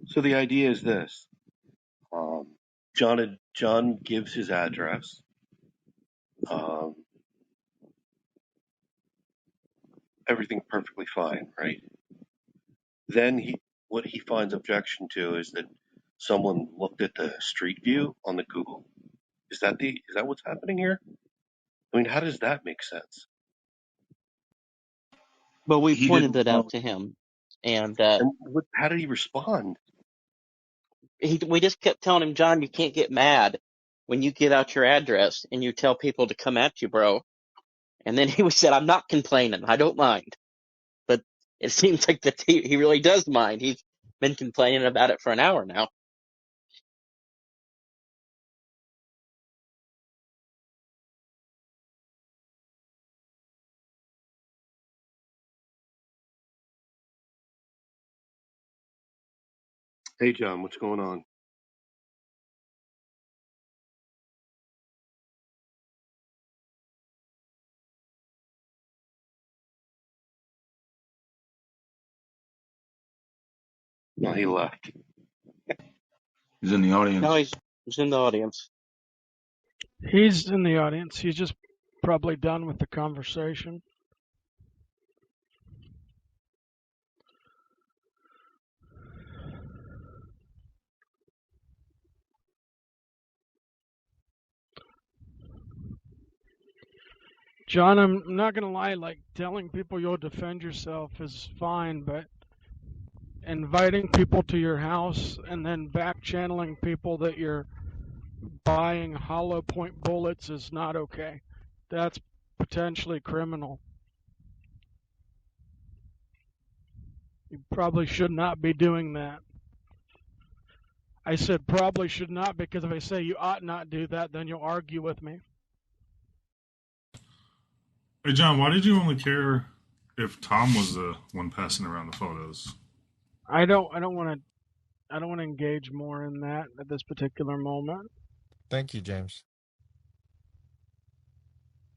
So the idea is this. Um, John gives his address. Um, everything perfectly fine, right? Then what he finds objection to is that someone looked at the street view on the Google. Is that what's happening here? I mean, how does that make sense? But we he pointed didn't that know. out to him, and And how did he respond? we just kept telling him, John, you can't get mad when you give out your address and you tell people to come at you, bro. And then he said, I'm not complaining. I don't mind. But it seems like that he really does mind. He's been complaining about it for an hour now. Hey, John, what's going on? No, he left. He's in the No, audience. he's in the audience. He's in the audience. He's just probably done with the conversation. John, I'm not gonna lie, like telling people you'll defend yourself is fine, but inviting people to your house and then back channeling people that you're buying hollow point bullets is not okay. That's potentially criminal. You probably should not be doing that. I said probably should not because if I say you ought not do that, then you'll argue with me. Hey, John, why did you only care if Tom was the one passing around the photos? I don't want to engage more in that at this particular moment. Thank you, James.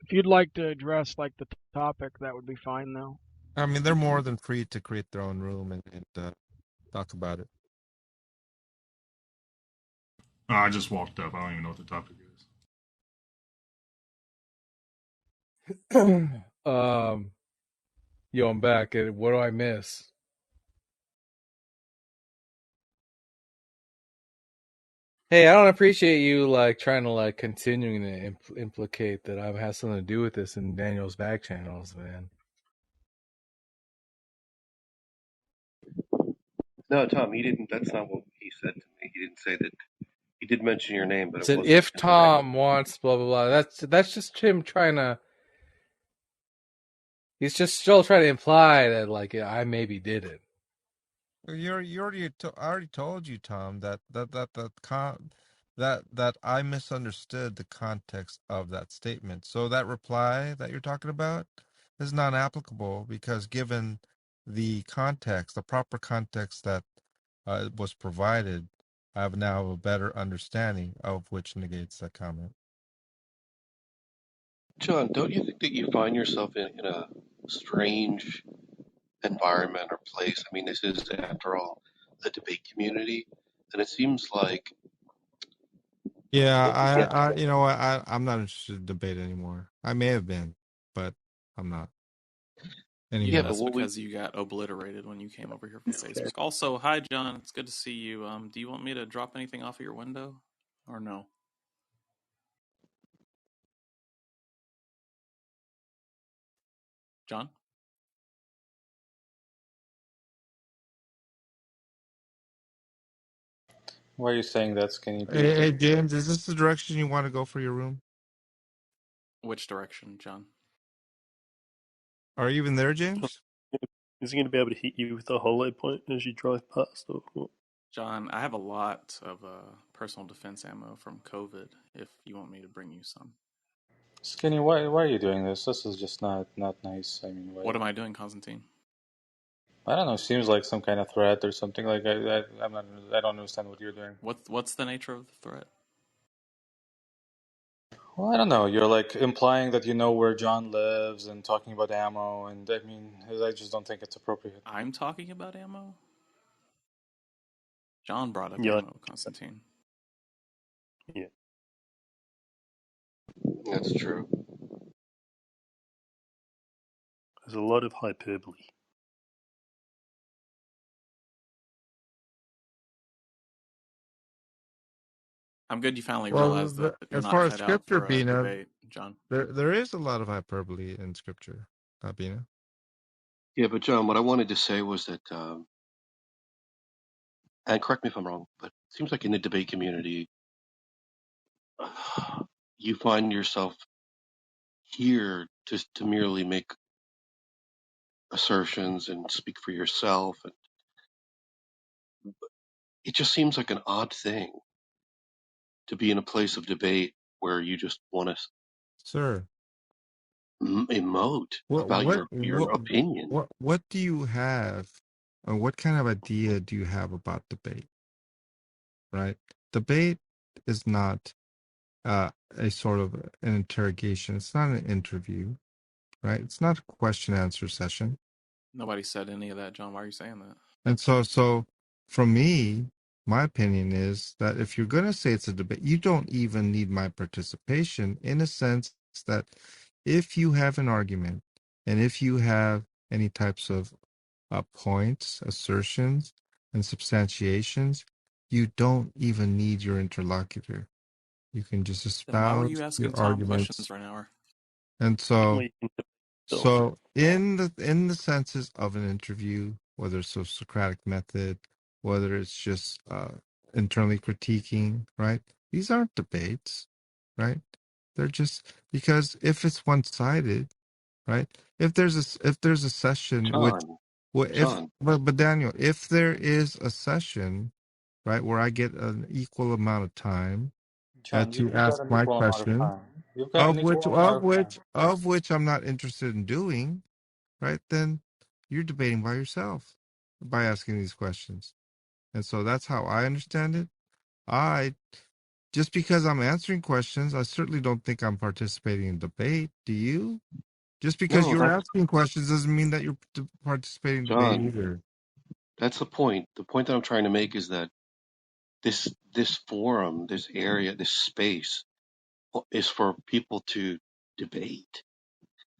If you'd like to address like the topic, that would be fine though. I mean, they're more than free to create their own room and talk about it. Oh, I just walked up. I don't even know what the topic is. Yo, I'm back. What do I miss? Hey, I don't appreciate you like trying to like continuing to implicate that I have something to do with this in Daniel's back channels, man. No, Tom, he didn't. That's not what he said to me. He didn't say that. He did mention your name, but I it said wasn't if in the back. Tom wants blah blah blah. That's just him trying to. He's just still trying to imply that like I maybe did it. I already told you, Tom, that I misunderstood the context of that statement. So that reply that you're talking about is not applicable because given the context, the proper context that was provided, I have now a better understanding of which negates that comment. John, don't you think that you find yourself in a strange environment or place? I mean, this is, after all, a debate community, and it seems like, Yeah, yeah, you know what, I'm not interested in debate anymore. I may have been, but I'm not yeah, Yeah, anymore. but that's what we, because you got obliterated when you came over here from okay. Facebook. Also, hi John, it's good to see you. Do you want me to drop anything off of your window, or no, John? Why are you saying that, Skinny Hey, Pete? hey, James, is this the direction you want to go for your room? Which direction, John? Are you even there, James? Is he going to be able to hit you with a hollow point as you drive past? Or what? John, I have a lot of personal defense ammo from COVID. If you want me to bring you some, Skinny, why are you doing this? This is just not nice. I mean, what why? am I doing, Constantine? I don't know. Seems like some kind of threat or something. Like I'm not. I don't understand what you're doing. What's the nature of the threat? Well, I don't know. You're like implying that you know where John lives and talking about ammo, and I mean, I just don't think it's appropriate. I'm talking about ammo. John brought up Yeah, ammo, Constantine. yeah. That's true. There's a lot of hyperbole. I'm good you finally Well, realized that you're as not far as cut out scripture, for a Bina, debate, John. there is a lot of hyperbole in scripture, Bina. Yeah, but John, what I wanted to say was that, and correct me if I'm wrong, but it seems like in the debate community, you find yourself here just to merely make assertions and speak for yourself. And it just seems like an odd thing to be in a place of debate where you just want to Sir, emote what about what your what opinion. what do you have, or what kind of idea do you have about debate? Right, debate is not a sort of an interrogation. It's not an interview, right? It's not a question answer session. Nobody said any of that, John. Why are you saying that? And so from me. My opinion is that if you're going to say it's a debate, you don't even need my participation in a sense that if you have an argument and if you have any types of points, assertions, and substantiations, you don't even need your interlocutor. You can just Then why were espouse you your asking Tom questions arguments. for an hour? And so, Only in himself. so in the senses of an interview, whether it's a Socratic method, whether it's just internally critiquing, right? These aren't debates, right? They're just because if it's one-sided, right? If there's a session which, John, well, if John, but Daniel, if there is a session, right, where I get an equal amount of time John, to you've got ask an my equal amount of question, time. You've got an of which equal amount of of time. which of which I'm not interested in doing, right? Then you're debating by yourself by asking these questions. And so that's how I understand it. I just because I'm answering questions, I certainly don't think I'm participating in debate. Do you? Just because no, you're that's asking questions doesn't mean that you're participating in debate John. either. That's the point. The point that I'm trying to make is that this forum, this area, this space is for people to debate.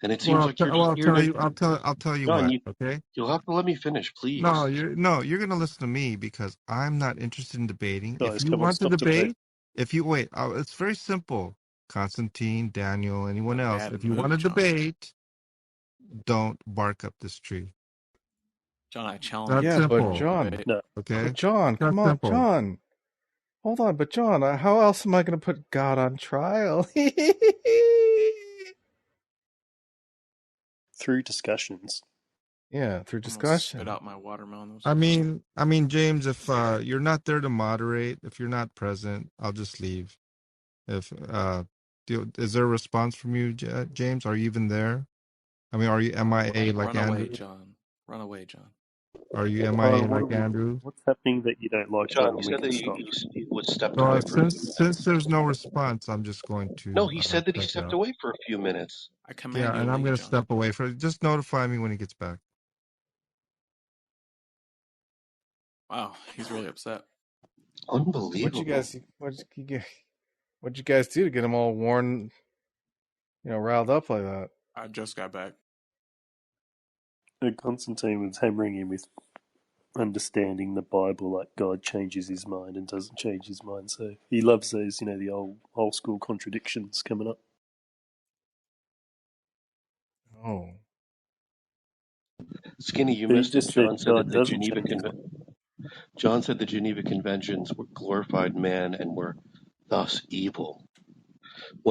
And it seems Well, like you're well, just I'll here tell to you, I'll tell you John. what. Okay. You'll have to let me finish, No, please. you're gonna listen to me because I'm not interested in debating. If Guys, you come on, want to stop debate. debate, if you wait, it's very simple. Constantine, Daniel, anyone A else, bad if you want move, to John. debate, don't bark up this tree. John, I challenge That's Yeah, you but to simple. John, debate. No. Okay, but John, come that's on, simple. John. Hold on, but John, how else am I going to put God on trial? Through discussions. Yeah, through Almost spit discussion. out my watermelon. That was I so funny. mean, I mean, James, if you're not there to moderate, if you're not present, I'll just leave. If is there a response from you, James? Are you even there? I mean, are you MIA like Run away, Andrew? John. Run away, John. Are you Tyler, MIA what are like we? Andrew? What's happening that you don't like John, better? he And we said that can stop. he was stepped So away for a few minutes. since there's no response, I'm just going No, to he said that he check stepped out. away for a few minutes. I command Yeah, you to and I'm leave, going to John. step away for it. Just notify me when he gets back. Wow, he's really upset. What'd you Unbelievable. guys? What'd you guys do to get him all worn, riled up like that? I just got back. And Constantine was hammering him with understanding the Bible, like God changes his mind and doesn't change his mind. So he loves those, the old school contradictions coming up. Oh, Skinny, you But he missed it. just said God doesn't change his mind. John said the Geneva Conventions were glorified man and were thus evil.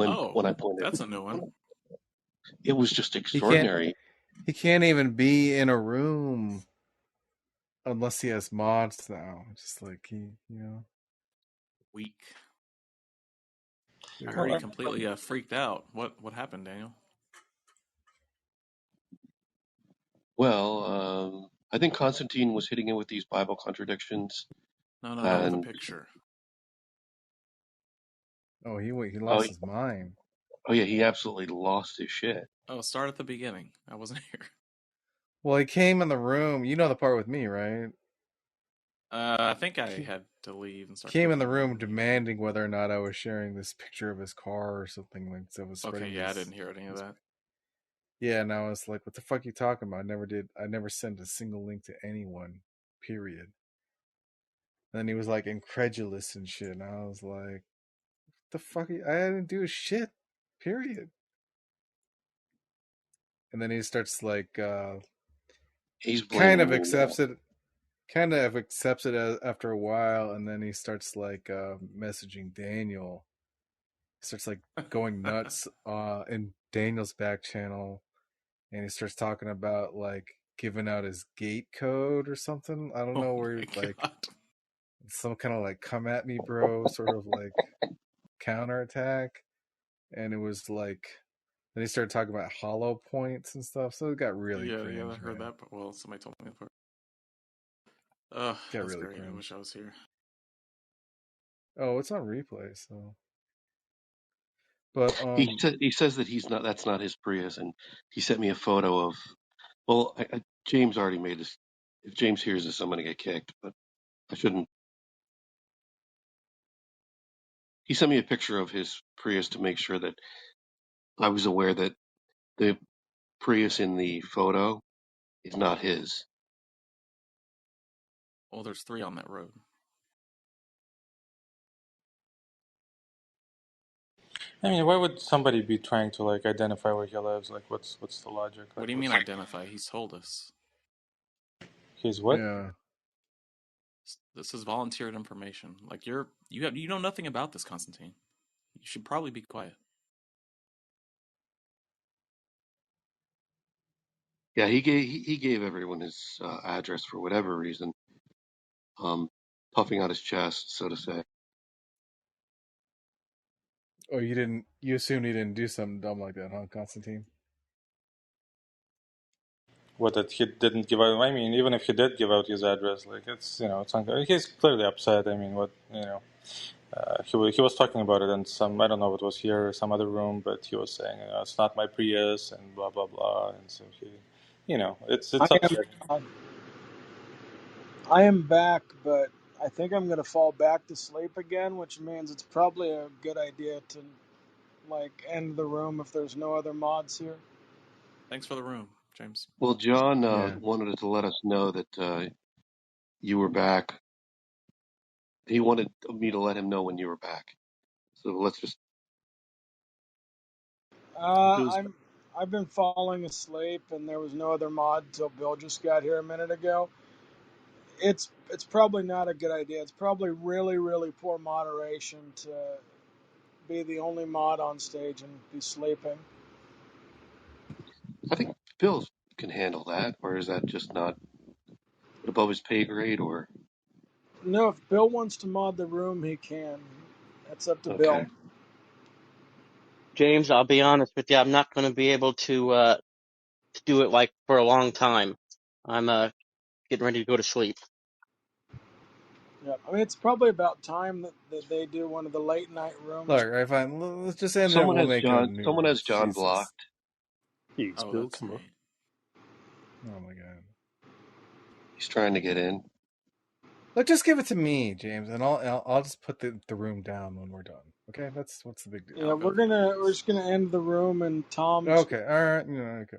Oh, When I pointed, that's a new one. it was just he can't. extraordinary. He can't even be in a room unless he has mods now. Just like Weak. I dude. heard Well, he completely freaked out. What happened, Daniel? Well, I think Constantine was hitting it with these Bible contradictions, No, no, no. The and picture. Oh, he oh, lost his mind. oh yeah, he absolutely lost his shit. Oh, start at the beginning. I wasn't here. Well, he came in the room. You know the part with me, right? I think I He had to leave and start came in the cooking room when he came. demanding whether or not I was sharing this picture of his car or something like that was Okay, spreading yeah, I this. didn't hear any of that. Yeah, and I was like, "What the fuck are you talking about? I never did. I never sent a single link to anyone. Period." And then he was like incredulous and shit, and I was like, "The fuck? I didn't do shit. Period." And then he starts like, He's kind blaming of you now. accepts it after a while, and then he starts like messaging Daniel. He starts like going nuts in Daniel's back channel, and he starts talking about like giving out his gate code or something. I don't Oh know my where like god. some kind of like come at me, bro, sort of like counterattack, and it was like then he started talking about hollow points and stuff, so it got really Yeah, yeah, I cringe, heard man. that. But, well, somebody told me that part. Ugh, It got that's really great. I wish cringe. I was here. Oh, it's on replay, so but He says that he's not. That's not his Prius, and he sent me a photo of. Well, James already made this. If James hears this, I'm going to get kicked. But I shouldn't. He sent me a picture of his Prius to make sure that I was aware that the Prius in the photo is not his. Well, there's three on that road. I mean, why would somebody be trying to like identify where he lives? Like, what's the logic? What Like, do you mean what's identify? He's told us. his what? Yeah. This is volunteered information. Like you know nothing about this, Constantine. You should probably be quiet. Yeah, he gave everyone his address for whatever reason, puffing out his chest, so to say. Oh, you didn't. You assumed he didn't do something dumb like that, huh, Constantine? What, that he didn't give out? I mean, even if he did give out his address, like it's it's he's clearly upset. I mean, what he was talking about it in some, I don't know if it was here or some other room, but he was saying it's not my Prius and blah blah blah, and so he, I it's am upsetting. I am back, but I think I'm gonna fall back to sleep again, which means it's probably a good idea to like end the room if there's no other mods here. Thanks for the room, James. Well, John Yeah. wanted to let us know that you were back. He wanted me to let him know when you were back. So let's just. It was I've been falling asleep, and there was no other mod till Bill just got here a minute ago. It's probably not a good idea. It's probably really poor moderation to be the only mod on stage and be sleeping. I think Bill can handle that, or is that just not above his pay grade? Or No, if Bill wants to mod the room, he can. That's up to Bill. okay, James, I'll be honest with you. I'm not going to be able to do it like for a long time. I'm getting ready to go to sleep. Yeah, I mean it's probably about time that they do one of the late night Look, rooms. all right, fine. Let's just end it. And we'll make a new Someone room. has John Jesus. blocked. Jeez, Oh, Bill, that's come on. me. Oh my god. He's trying to get in. Look, just give it to me, James, and I'll just put the room down when we're done. Okay, what's the big Yeah, deal? Yeah, I'll go we're to the we're audience. just gonna end the room, and Tom's. Okay, all right, okay.